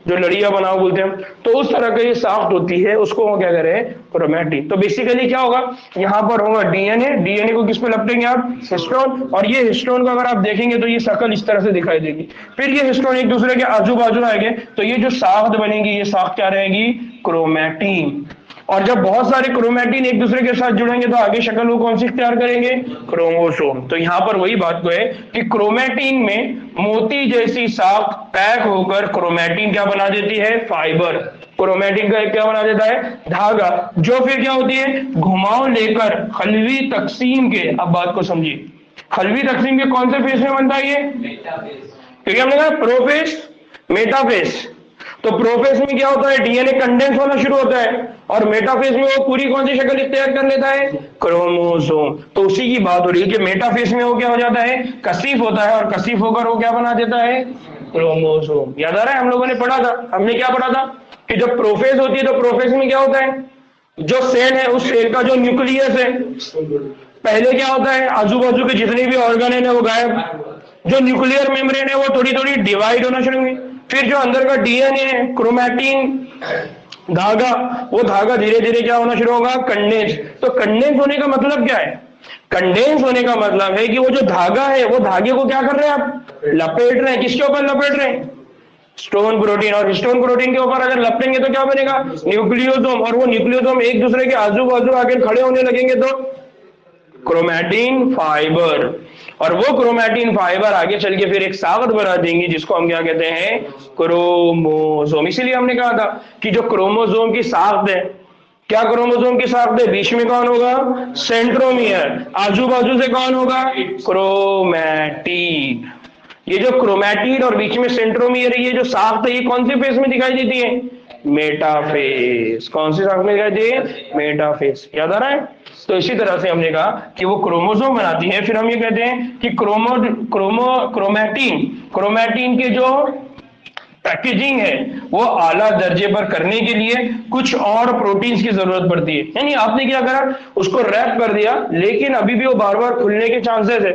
जो लड़ियां बनाओ बोलते हैं हम। तो उस तरह की साफ्ट होती है, उसको हम क्या करें? क्रोमैटिन। तो बेसिकली क्या होगा? यहाँ पर होगा डीएनए, डीएनए को किस पे लपटेंगे आप? हिस्टोन। और ये हिस्टोन को अगर आप देखेंगे तो ये शक्ल इस तरह से दिखाई देगी। फिर ये हिस्टोन एक दूसरे के आजू बाजू आएंगे, तो ये जो साख्त बनेगी, ये साख्त क्या रहेगी? क्रोमैटिन। और जब बहुत सारे क्रोमैटिन एक दूसरे के साथ जुड़ेंगे तो आगे शक्ल वो कौन सी तैयार करेंगे? क्रोमोसोम। तो यहां पर वही बात को है कि क्रोमैटिन में मोती जैसी साख पैक होकर क्रोमैटिन क्या बना देती है? फाइबर। क्रोमैटिन का क्या बना देता है? धागा, जो फिर क्या होती है? घुमाव लेकर खलवी तकसीम के, अब बात को समझिए, खलवी तकसीम के कौन से फेस में बनता है ये? क्योंकि हमने कहा प्रोफेस, मेटाफेस। तो प्रोफेस में क्या होता है? डीएनए कंडेंस होना शुरू होता है, और मेटाफेस में वो पूरी कौन सी शक्ल इख्तियार कर लेता है? क्रोमोसोम। तो उसी की बात हो रही है कि मेटाफेस में वो क्या हो जाता है? कसीफ होता है, और कसीफ होकर वो क्या बना देता है? क्रोमोसोम। याद आ रहा है? हम लोगों ने पढ़ा था, हमने क्या पढ़ा था कि जब प्रोफेस होती है तो प्रोफेस में क्या होता है? जो सेल है, उस सेल का जो न्यूक्लियस है, पहले क्या होता है? आजू बाजू के जितने भी ऑर्गन है वो गायब, जो न्यूक्लियर मेम्ब्रेन है वो थोड़ी थोड़ी डिवाइड होना शुरू हुई। फिर जो अंदर का डीएनए है, क्रोमैटिन धागा, वो धागा धीरे धीरे क्या होना शुरू होगा? कंडेंस। तो कंडेंस होने का मतलब क्या है? कंडेंस होने का मतलब है कि वो जो धागा है, वो धागे को क्या कर रहे हैं आप? लपेट रहे हैं। किसके ऊपर लपेट रहे हैं? Stone protein. और स्टोन प्रोटीन के ऊपर अगर लपेटेंगे तो क्या बनेगा? न्यूक्लियोसोम। और वो न्यूक्लियोसोम एक दूसरे के आजू बाजू आकर खड़े होने लगेंगे तो क्रोमैटिन फाइबर। और वो क्रोमैटिन फाइबर आगे चल के फिर एक साख्त बना देंगी, जिसको हम क्या कहते हैं? क्रोमोसोम। इसीलिए हमने कहा था कि जो क्रोमोसोम की साख्त है, क्या क्रोमोसोम की साख्त है? बीच में कौन होगा? सेंट्रोमियर। आजू बाजू से कौन होगा? क्रोमैटिन। ये जो क्रोमैटिन और बीच में सेंट्रोमियर, ये जो साख्त है, ये कौन से फेस में दिखाई देती है? मेटाफेस। कौन सी साख्त में दिखाई देती है? मेटाफेस। याद आ रहा है? तो इसी तरह से हमने कहा कि वो क्रोमोसोम बनाती है। फिर हम ये कहते हैं कि क्रोमैटिन के जो पैकेजिंग है वो आला दर्जे पर करने के लिए कुछ और प्रोटीन्स की जरूरत पड़ती है। यानी आपने क्या करा? उसको रैप कर दिया, लेकिन अभी भी वो बार बार खुलने के चांसेस है।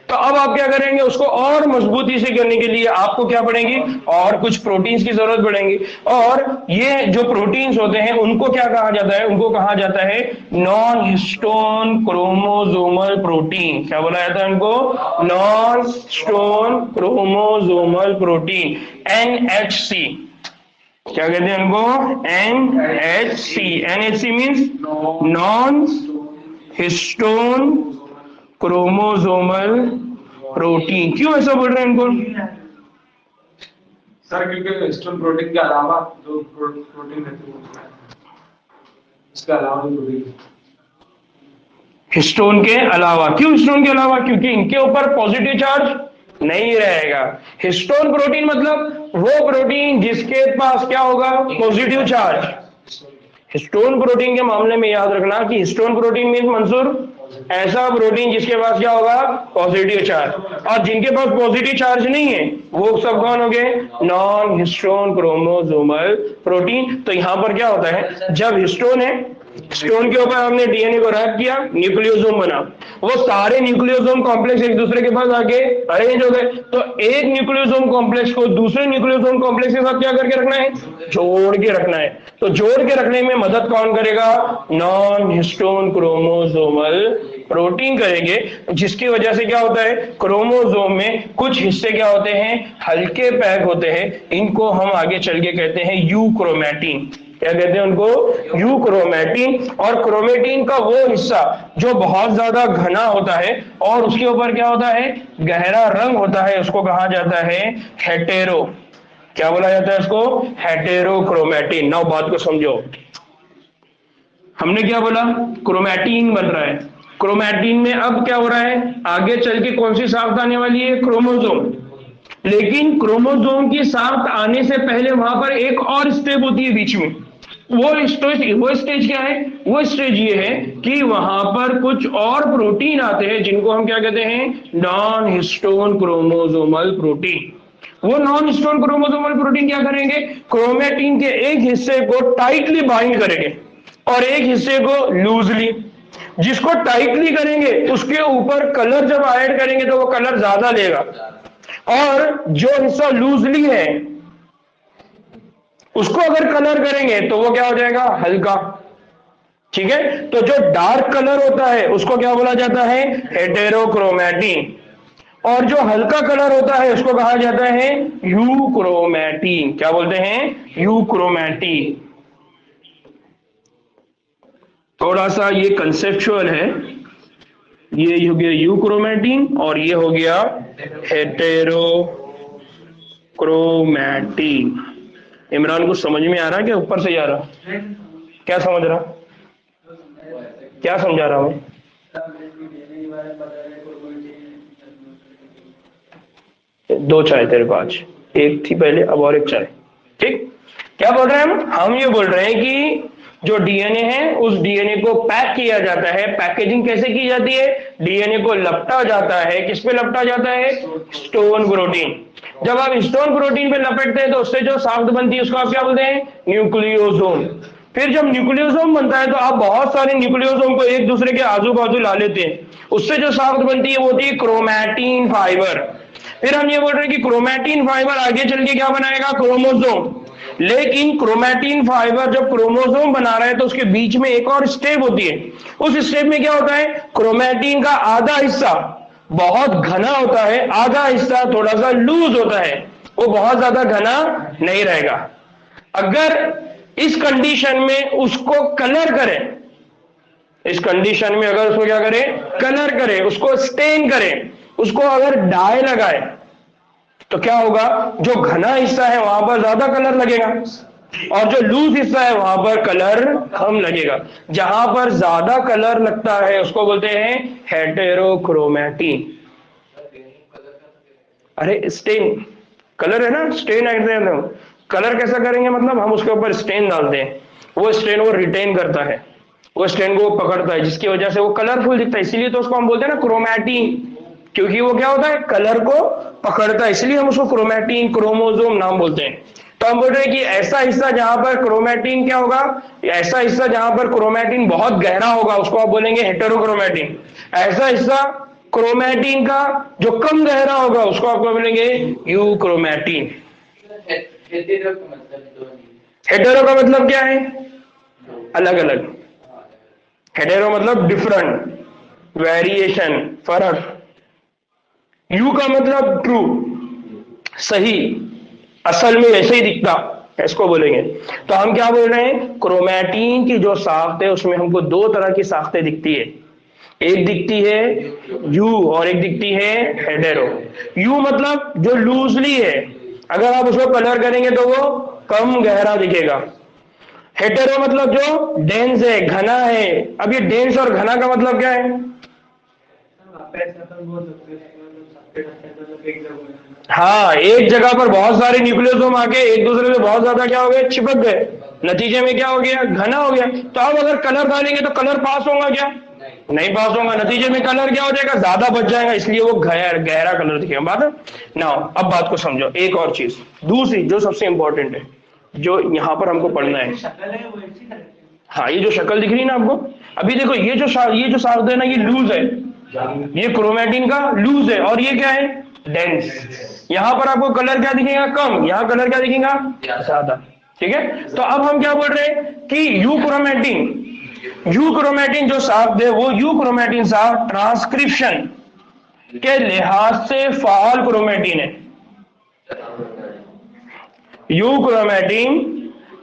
तो अब आप क्या करेंगे? उसको और मजबूती से करने के लिए आपको क्या पड़ेगी? और कुछ प्रोटीन्स की जरूरत पड़ेगी। और ये जो प्रोटीन्स होते हैं उनको क्या कहा जाता है? उनको कहा जाता है नॉन हिस्टोन क्रोमोसोमल प्रोटीन। क्या बोला जाता है उनको? Non histone chromosomal protein, NHC। क्या कहते हैं उनको? NHC। NHC means non histone chromosomal protein. क्यों ऐसा बोल रहे हैं इनको? सर क्योंकि हिस्टोन प्रोटीन के अलावा जो प्रोटीन रहते हैं इसके अलावा प्रोटीन, हिस्टोन के अलावा। क्यों हिस्टोन के अलावा? क्योंकि इनके ऊपर पॉजिटिव चार्ज नहीं रहेगा। हिस्टोन प्रोटीन मतलब वो प्रोटीन जिसके पास क्या होगा, पॉजिटिव चार्ज। हिस्टोन प्रोटीन के मामले में याद रखना कि हिस्टोन प्रोटीन मीन मंसूर ऐसा प्रोटीन जिसके पास क्या होगा, पॉजिटिव चार्ज। और जिनके पास पॉजिटिव चार्ज नहीं है वो सब कौन हो गए, नॉन हिस्टोन क्रोमोसोमल प्रोटीन। तो यहां पर क्या होता है, जब हिस्टोन है, स्टोन के ऊपर हमने डीएनए को रैप किया, न्यूक्लियोसोम बना, वो सारे न्यूक्लियोसोम कॉम्प्लेक्स एक दूसरे के पास आके अरेंज हो गए। तो एक न्यूक्लियोसोम कॉम्प्लेक्स को दूसरे न्यूक्लियोसोम कॉम्प्लेक्स के साथ क्या करके रखना है, जोड़ के रखना है। तो जोड़ के रखने में मदद कौन करेगा, नॉन हिस्टोन क्रोमोसोमल प्रोटीन करेंगे। जिसकी वजह से क्या होता है, क्रोमोसोम में कुछ हिस्से क्या होते हैं, हल्के पैक होते हैं। इनको हम आगे चल के कहते हैं यूक्रोमैटिन। क्या कहते हैं उनको, यूक्रोमैटिन। और क्रोमेटिन का वो हिस्सा जो बहुत ज्यादा घना होता है और उसके ऊपर क्या होता है, गहरा रंग होता है, उसको कहा जाता है हेटेरो। क्या बोला जाता है उसको, हेटेरोक्रोमैटिन। नाउ बात को समझो, हमने क्या बोला, क्रोमैटिन बन रहा है। क्रोमैटिन में अब क्या हो रहा है, आगे चल के कौन सी साख्त आने वाली है, क्रोमोसोम। लेकिन क्रोमोसोम की साख्त आने से पहले वहां पर एक और स्टेप होती है बीच में। वो स्टेज क्या है, वो स्टेज ये है कि वहां पर कुछ और प्रोटीन आते हैं जिनको हम क्या कहते हैं, नॉन हिस्टोन क्रोमोसोमल प्रोटीन। वो नॉन हिस्टोन क्रोमोसोमल प्रोटीन क्या करेंगे, क्रोमैटिन के एक हिस्से को टाइटली बाइंड करेंगे और एक हिस्से को लूजली। जिसको टाइटली करेंगे उसके ऊपर कलर जब ऐड करेंगे तो वो कलर ज्यादा लेगा, और जो हिस्सा लूजली है उसको अगर कलर करेंगे तो वो क्या हो जाएगा, हल्का। ठीक है, तो जो डार्क कलर होता है उसको क्या बोला जाता है, हेटेरोक्रोमैटिन। और जो हल्का कलर होता है उसको कहा जाता है यूक्रोमैटिन। क्या बोलते हैं, यूक्रोमैटिन। थोड़ा सा ये कंसेप्चुअल है, ये हो गया यूक्रोमैटिन और ये हो गया हेटेरोक्रोमैटिन। इमरान को समझ में आ रहा है क्या, ऊपर से जा रहा, क्या समझ रहा, क्या समझा रहा हूं, दो चाय तेरे पास, एक थी पहले अब और एक चाय। ठीक, क्या बोल रहे हैं हम ये बोल रहे हैं कि जो डीएनए है उस डीएनए को पैक किया जाता है। पैकेजिंग कैसे की जाती है, डीएनए को लपटा जाता है, किस पे लपटा जाता है, स्टोन प्रोटीन। जब आप स्टोन प्रोटीन पे लपेटते हैं तो उससे जो साख्त बनती है उसको आप क्या बोलते हैं, न्यूक्लियोसोम। फिर जब न्यूक्लियोसोम बनता है तो आप बहुत सारे न्यूक्लियोसोम को एक दूसरे के आजू बाजू ला लेते हैं, उससे जो साख्त बनती है वो होती है क्रोमैटिन फाइबर। फिर हम ये बोल रहे हैं कि क्रोमैटिन फाइबर आगे चल के क्या बनाएगा, क्रोमोसोम। लेकिन क्रोमैटिन फाइबर जब क्रोमोसोम बना रहा है तो उसके बीच में एक और स्टेप होती है। उस स्टेप में क्या होता है, क्रोमैटिन का आधा हिस्सा बहुत घना होता है, आधा हिस्सा थोड़ा सा लूज होता है, वो बहुत ज्यादा घना नहीं रहेगा। अगर इस कंडीशन में उसको कलर करें, इस कंडीशन में अगर उसको क्या करें, कलर करें, उसको स्टेन करें, उसको अगर डाई लगाए तो क्या होगा, जो घना हिस्सा है वहां पर ज्यादा कलर लगेगा और जो लूज हिस्सा है वहां पर कलर कम लगेगा। जहां पर ज्यादा कलर लगता है उसको बोलते हैं हेटेरोक्रोमैटिन। अरे स्टेन कलर है ना, स्टेन कलर कैसा करेंगे, मतलब हम उसके ऊपर स्टेन डालते हैं, वो स्टेन वो रिटेन करता है, वो स्टेन को पकड़ता है, जिसकी वजह से वो कलरफुल दिखता है। इसीलिए तो उसको हम बोलते हैं ना क्रोमैटिन, क्योंकि वो क्या होता है, कलर को पकड़ता है, इसलिए हम उसको क्रोमैटिन क्रोमोसोम नाम बोलते हैं। तो हम बोल रहे हैं कि ऐसा हिस्सा जहां पर क्रोमैटिन क्या होगा, ऐसा हिस्सा जहां पर क्रोमैटिन बहुत गहरा होगा उसको आप बोलेंगे हेटेरोक्रोमैटिन। ऐसा हिस्सा क्रोमैटिन का जो कम गहरा होगा उसको आप बोलेंगे यूक्रोमैटिन। हेटेरो का मतलब क्या है, अलग अलग। हेटेरो मतलब डिफरेंट, वेरिएशन, फर्क। यू का मतलब ट्रू, सही, असल में ऐसे ही दिखता, इसको बोलेंगे। तो हम क्या बोल रहे हैं, क्रोमैटिन की जो साख्त है उसमें हमको दो तरह की साख्तें दिखती है, एक दिखती है यू और एक दिखती है हेटेरो। यू मतलब जो लूजली है, अगर आप उसको कलर करेंगे तो वो कम गहरा दिखेगा। हेटेरो मतलब जो डेंस है, घना है। अब ये डेंस और घना का मतलब क्या है, एक जगह हाँ, एक जगह पर बहुत सारे न्यूक्लियोसोम आके एक दूसरे से बहुत ज्यादा क्या हो गए, चिपक गए, नतीजे में क्या हो गया, घना हो गया। तो अब अगर कलर डालेंगे तो कलर पास होगा क्या, नहीं पास होगा, नतीजे में कलर क्या हो जाएगा, ज्यादा बच जाएगा, इसलिए वो गहरा कलर दिखेगा। बात है ना। अब बात को समझो, एक और चीज दूसरी जो सबसे इंपॉर्टेंट है, जो यहाँ पर हमको पढ़ना है। शक्ल है वो ऐसी है। हाँ, ये जो शक्ल दिख रही है ना आपको, अभी देखो ये जो साथ है ना, ये लूज है, ये क्रोमेटिन का लूज है, और ये क्या है, डेंस। यहाँ पर आपको कलर क्या दिखेगा, कम, यहाँ कलर क्या दिखेगा, ज्यादा। ठीक है, तो अब हम क्या बोल रहे हैं कि यू क्रोमेटिन जो साथ है, वो यू क्रोमेटिन साथ ट्रांसक्रिप्शन के लिहाज से फाल क्रोमेटिन है। यू क्रोमेटिन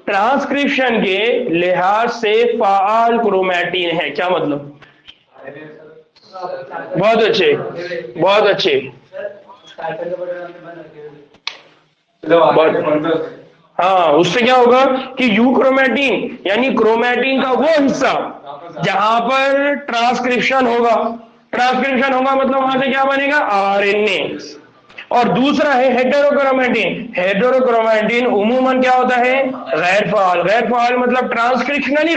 ट्रांसक्रिप्शन के लिहाज से फाल क्रोमेटिन है। क्या मतलब, बहुत अच्छे, बहुत अच्छे। स्टार्टर के बटन हमने बंद रखे हुए चलो आगे बढ़ते हैं। हाँ, उससे क्या होगा कि यू क्रोमेटिन यानी क्रोमेटिन का वो हिस्सा जहां पर ट्रांसक्रिप्शन होगा, मतलब वहां से क्या बनेगा, आरएनए। और दूसरा है हेटेरोक्रोमेटिन। हेटेरोक्रोमेटिन उमूमन क्या होता है, गैर फाल मतलब ट्रांसक्रिप्शनली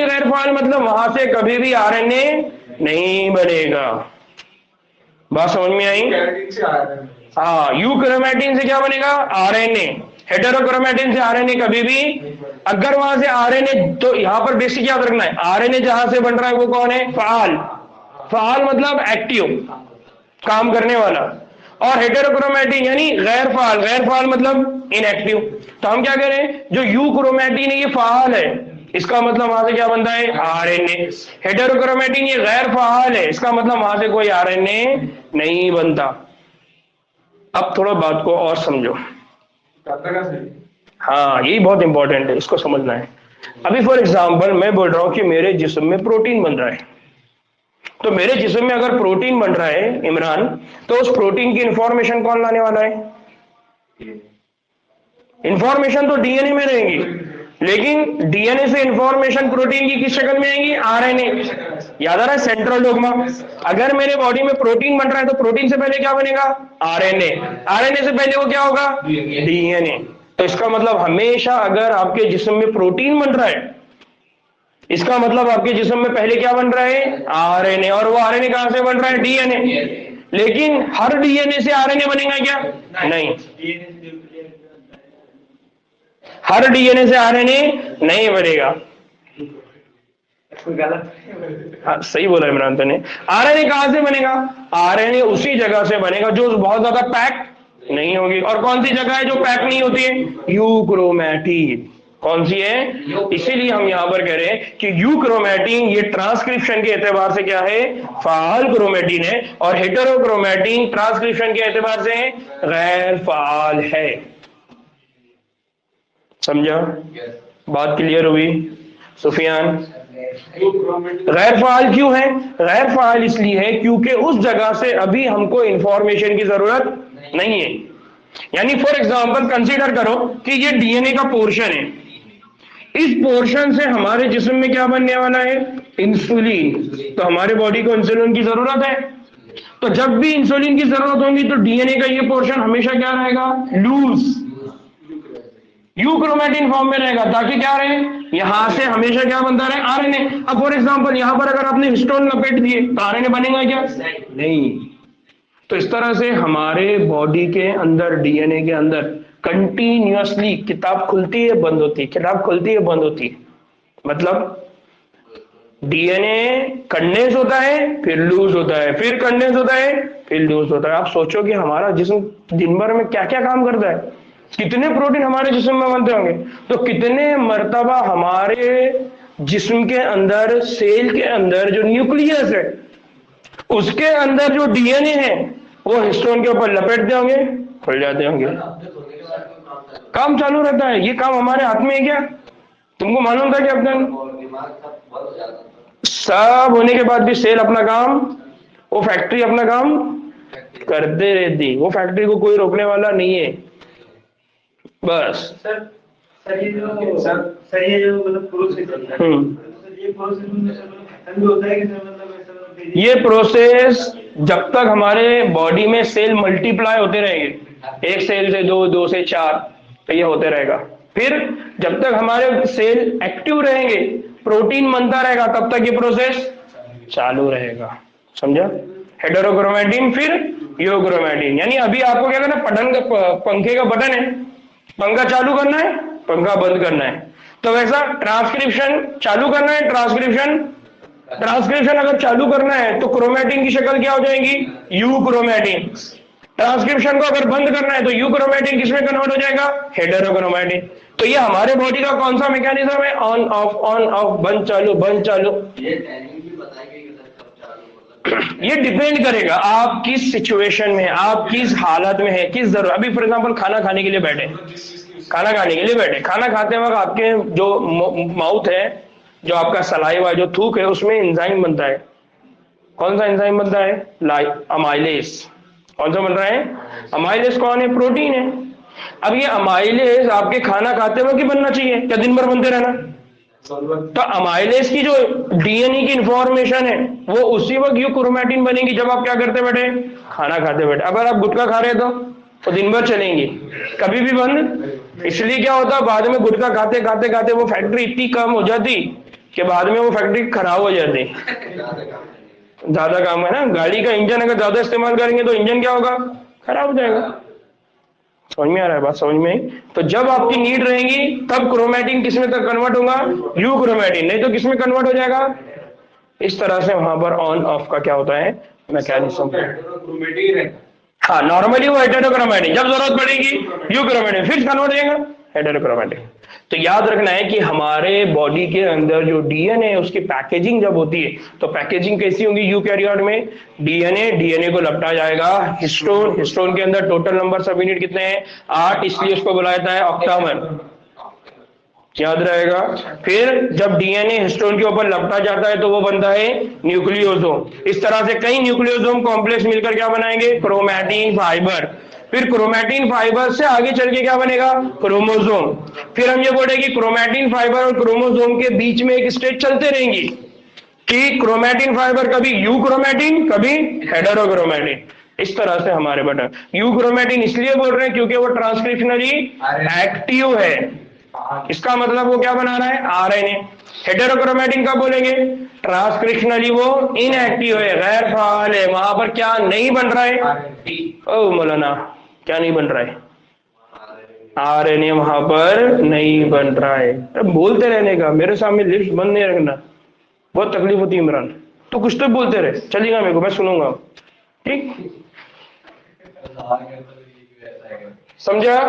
गैर फाल मतलब वहां से कभी भी आरएनए नहीं बनेगा। बात समझ में आई। कैरेटिन से आया था। हाँ, यू क्रोमेटिन से क्या बनेगा, आरएनए। हेटेरोक्रोमेटिन से आरएनए कभी भी, अगर वहां से आरएनए, तो यहां पर बेसिक याद रखना है, आरएनए जहां से बन रहा है वो कौन है, फाल मतलब एक्टिव, काम करने वाला। और हेटेरोक्रोमेटिन यानी गैर फाल मतलब इनएक्टिव। तो हम क्या करें, जो यू क्रोमेटिन है ये फाल है, इसका मतलब वहां से क्या बनता है, आरएनए। हेटेरोक्रोमेटिन ये गैर फाल है, इसका मतलब वहां से कोई आरएनए नहीं बनता। अब थोड़ा बात को और समझो। करता का सही। हाँ, यही बहुत इंपॉर्टेंट है, इसको समझना है। अभी फॉर एग्जांपल मैं बोल रहा हूं कि मेरे जिस्म में प्रोटीन बन रहा है, तो मेरे जिस्म में अगर प्रोटीन बन रहा है इमरान, तो उस प्रोटीन की इंफॉर्मेशन कौन लाने वाला है, इंफॉर्मेशन तो डीएनए में रहेगी, लेकिन डीएनए से इंफॉर्मेशन प्रोटीन की किस शक्ल में आएगी, आरएनए। याद आ रहा है सेंट्रल डोग्मा। अगर मेरे बॉडी में प्रोटीन बन रहा है तो प्रोटीन से पहले क्या बनेगा, आरएनए। आरएनए से पहले वो क्या होगा, डीएनए। तो इसका मतलब हमेशा अगर आपके जिस्म में प्रोटीन बन रहा है, इसका मतलब आपके जिस्म में पहले क्या बन रहा है, आरएनए। और वो आरएनए कहां से बन रहा है, डीएनए। लेकिन हर डीएनए से आरएनए बनेगा क्या, नहीं, हर डीएनए से आरएनए नहीं बनेगा। कोई गलत। हाँ, सही बोला इमरान तूने। आरएनए कहां से बनेगा, आरएनए उसी जगह से बनेगा जो बहुत ज्यादा पैक नहीं होगी। और कौन सी जगह है जो पैक नहीं होती है, यूक्रोमेटिन। कौन सी है, इसीलिए हम यहां पर कह रहे हैं कि यूक्रोमेटिन ये ट्रांसक्रिप्शन के एतबार से क्या है, फाल क्रोमेटिन है, और हेटेरोक्रोमेटिन ट्रांसक्रिप्शन के एतबार से गैर फाल है। समझा, बात क्लियर हुई सुफियान। गैर फाल क्यों है, गैर फाल इसलिए है क्योंकि उस जगह से अभी हमको इंफॉर्मेशन की जरूरत नहीं है। यानी फॉर एग्जांपल कंसीडर करो कि ये डीएनए का पोर्शन है, इस पोर्शन से हमारे जिस्म में क्या बनने वाला है, इंसुलिन। तो हमारे बॉडी को इंसुलिन की जरूरत है, तो जब भी इंसुलिन की जरूरत होगी तो डीएनए का ये पोर्शन हमेशा क्या रहेगा, लूज, यूक्रोमेटिन फॉर्म में रहेगा, ताकि क्या रहे, यहां से हमेशा क्या बनता रहे, आरएनए। अब फॉर एग्जांपल यहां पर अगर आपने हिस्टोन लपेट दिए तो आरएनए बनेगा क्या, नहीं। तो इस तरह से हमारे बॉडी के अंदर, डीएनए के अंदर कंटिन्यूअसली किताब खुलती है बंद होती है, किताब खुलती है बंद होती है। मतलब डीएनए कंडेंस होता है, फिर लूज होता है, फिर कंडेंस होता है, फिर लूज होता है। आप सोचो कि हमारा जिस्म दिन भर में क्या क्या काम करता है, कितने प्रोटीन हमारे जिस्म में बनते होंगे। तो कितने मर्तबा हमारे जिस्म के अंदर, सेल के अंदर जो न्यूक्लियस है उसके अंदर जो डीएनए है वो हिस्टोन के ऊपर लपेटते होंगे, खुल जाते होंगे, काम चालू रहता है। ये काम हमारे हाथ में है क्या, तुमको मालूम था कि अपना सब होने के बाद भी सेल अपना काम, वो फैक्ट्री अपना काम करते रहती, वो फैक्ट्री को कोई रोकने वाला नहीं है। बस सर ये जो मतलब प्रोसेस है, सर ये प्रोसेस में खत्म भी होता है कि सर मतलब ऐसा ये प्रोसेस जब तक हमारे बॉडी में सेल मल्टीप्लाई होते रहेंगे, एक सेल से दो, दो से चार, तो ये होते रहेगा। फिर जब तक हमारे सेल एक्टिव रहेंगे, प्रोटीन बनता रहेगा, तब तक ये प्रोसेस चालू रहेगा। समझा? हेटेरोक्रोमैटिन फिर यूक्रोमैटिन। यानी अभी आपको क्या करना है, पटन का पंखे का बटन है, पंखा चालू करना है, पंखा बंद करना है। तो वैसा ट्रांसक्रिप्शन चालू करना है, ट्रांसक्रिप्शन अगर चालू करना है तो क्रोमैटिन की शक्ल क्या हो जाएगी, यूक्रोमैटिन। ट्रांसक्रिप्शन को अगर बंद करना है तो यूक्रोमैटिन किसमें कन्वर्ट हो जाएगा, हेटेरोक्रोमैटिन। तो ये हमारे बॉडी का कौन सा मैकेनिज्म है, ऑन ऑफ, बंद चालू, बंद चालू। ये डिपेंड करेगा आप किस सिचुएशन में, आप किस हालत में है, किस जरूरत। अभी फॉर एग्जांपल खाना खाने के लिए बैठे, खाना खाने के लिए बैठे, खाना खाते वक्त आपके जो माउथ है, जो आपका सलाइवा, जो थूक है, उसमें एंजाइम बनता है। कौन सा एंजाइम बनता है, अमाइलेज। कौन सा बन रहा है, अमाइलेज। कौन है, प्रोटीन है। अब ये अमाइलेज आपके खाना खाते वक्त ही बनना चाहिए क्या दिन भर बनते रहना? तो अमाइलेज की जो डीएनए की इंफॉर्मेशन है वो उसी वक्त यूक्रोमैटिन बनेगी जब आप क्या करते बैठे, खाना खाते बैठे। अगर आप गुटखा खा रहे तो दिन भर चलेंगी, कभी भी बंद। इसलिए क्या होता, बाद में गुटखा खाते खाते खाते वो फैक्ट्री इतनी कम हो जाती कि बाद में वो फैक्ट्री खराब हो जाती। ज्यादा काम है ना, गाड़ी का इंजन अगर ज्यादा इस्तेमाल करेंगे तो इंजन क्या होगा, खराब हो जाएगा। समझ में आ रहा है बात, समझ में? तो जब आपकी नीड रहेगी तब क्रोमैटिन किसमें तक कन्वर्ट होगा, यूक्रोमैटिन। नहीं तो किसमें कन्वर्ट हो जाएगा। इस तरह से वहां पर ऑन ऑफ का क्या होता है, मैकेनिज्म। हाँ, नॉर्मली वो हेटेरोक्रोमैटिन, जब जरूरत पड़ेगी यूक्रोमैटिन, फिर कन्वर्ट हो जाएगा हेटेरोक्रोमैटिन। तो याद रखना है कि हमारे बॉडी के अंदर जो डीएनए है उसकी पैकेजिंग जब होती है तो पैकेजिंग कैसी होगी, यूकैरियोट में डीएनए को लपटा जाएगा हिस्टोन के अंदर टोटल नंबर सब यूनिट कितने हैं, 8, इसलिए उसको बुलाया जाता है ऑक्टामर। याद रहेगा। फिर जब डीएनए हिस्टोन के ऊपर लपटा जाता है तो वो बनता है न्यूक्लियोसोम। इस तरह से कई न्यूक्लियोसोम कॉम्प्लेक्स मिलकर क्या बनाएंगे, क्रोमैटिन फाइबर। फिर क्रोमैटिन फाइबर से आगे चल के क्या बनेगा, क्रोमोसोम। फिर हम ये बोले कि क्रोमैटिन फाइबर और क्रोमोसोम के बीच में एक स्टेज चलते रहेंगी कि क्रोमैटिन फाइबर कभी यूक्रोमैटिन, कभी हेटेरोक्रोमैटिन। इस तरह से हमारे बटन यूक्रोमैटिन इसलिए बोल रहे हैं क्योंकि वो ट्रांसक्रिप्शनली एक्टिव है। इसका मतलब वो क्या बना रहा है, आरएनए। हेटेरोक्रोमैटिन का बोलेंगे, ट्रांसक्रिप्शनली वो इनएक्टिव है, गैर फाल है, वहां पर क्या नहीं बन रहा है, ओ मौलाना क्या नहीं बन रहा है, आरएनए वहां पर नहीं बन रहा है। अब बोलते रहने का, मेरे सामने लिप्स बंद नहीं रखना, बहुत तकलीफ होती है इमरान। तो कुछ तो बोलते रहे, चलेगा मेरे को, मैं सुनूंगा, ठीक? समझा?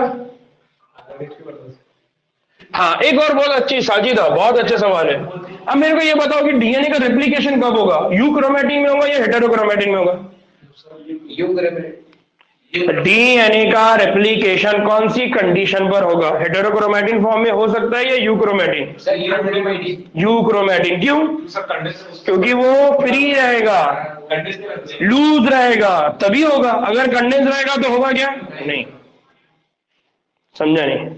हाँ, एक और बहुत अच्छी साजिदा, बहुत अच्छा सवाल है। अब मेरे को ये बताओ कि डीएनए का रेप्लिकेशन कब होगा, यूक्रोमैटिन में होगा या हेटेरोक्रोमैटिन में होगा? डीएनए का रेप्लिकेशन कौन सी कंडीशन पर होगा, हेटेरोक्रोमैटिन फॉर्म में हो सकता है या यूक्रोमैटिन? यूक्रोमैटिन। क्यों? क्योंकि वो फ्री रहेगा, लूज रहेगा, तभी होगा। अगर कंडेंस रहेगा तो होगा क्या, नहीं। समझा नहीं?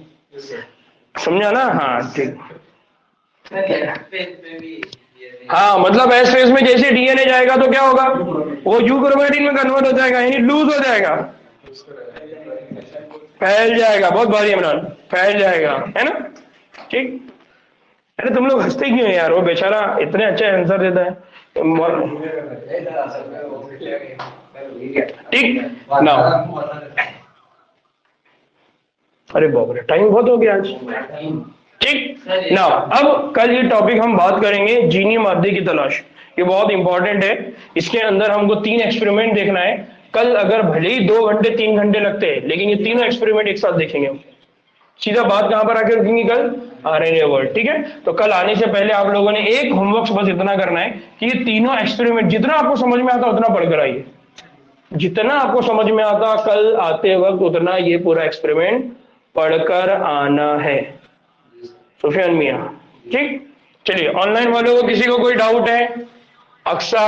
समझा ना? हाँ ठीक। हाँ, मतलब एस फेज में जैसे डीएनए जाएगा तो क्या होगा, वो यूक्रोमैटिन में कन्वर्ट हो जाएगा, यानी लूज हो जाएगा, फैल जाएगा। बहुत भारी इमरान, फैल जाएगा, है ना? ठीक। अरे तुम लोग हंसते क्यों हैं यार, वो बेचारा इतने अच्छे आंसर देता है। ठीक ना? अरे बाप रे, टाइम बहुत हो गया आज। ठीक ना, अब कल ये टॉपिक हम बात करेंगे जीनी मादे की तलाश। ये बहुत इंपॉर्टेंट है, इसके अंदर हमको 3 एक्सपेरिमेंट देखना है। कल अगर भले ही 2 घंटे 3 घंटे लगते हैं, लेकिन ये तीनों एक्सपेरिमेंट एक साथ देखेंगे हम। सीधा बात कहां पर आके रुकेंगी, कल आरएनए वर्ल्ड। ठीक है, तो कल आने से पहले आप लोगों ने एक होमवर्क बस इतना करना है कि ये तीनों एक्सपेरिमेंट जितना आपको समझ में आता उतना पढ़कर आइए। जितना आपको समझ में आता कल आते वक्त उतना ये पूरा एक्सपेरिमेंट पढ़कर आना है, सुफियान मियां। ठीक, चलिए। ऑनलाइन वालों को किसी को कोई डाउट है? अक्सा,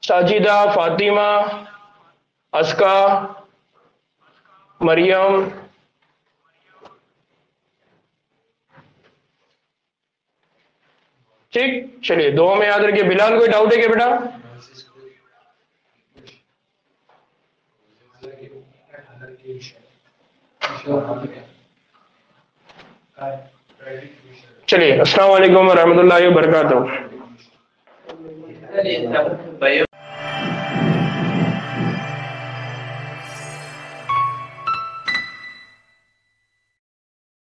साजिदा, फातिमा, अस्का, मरियम, ठीक, चलिए दो में याद रखिए। बिलाल कोई डाउट है क्या बेटा? चलिए, अस्सलाम वालेकुम व रहमतुल्लाहि व बरकातुहू।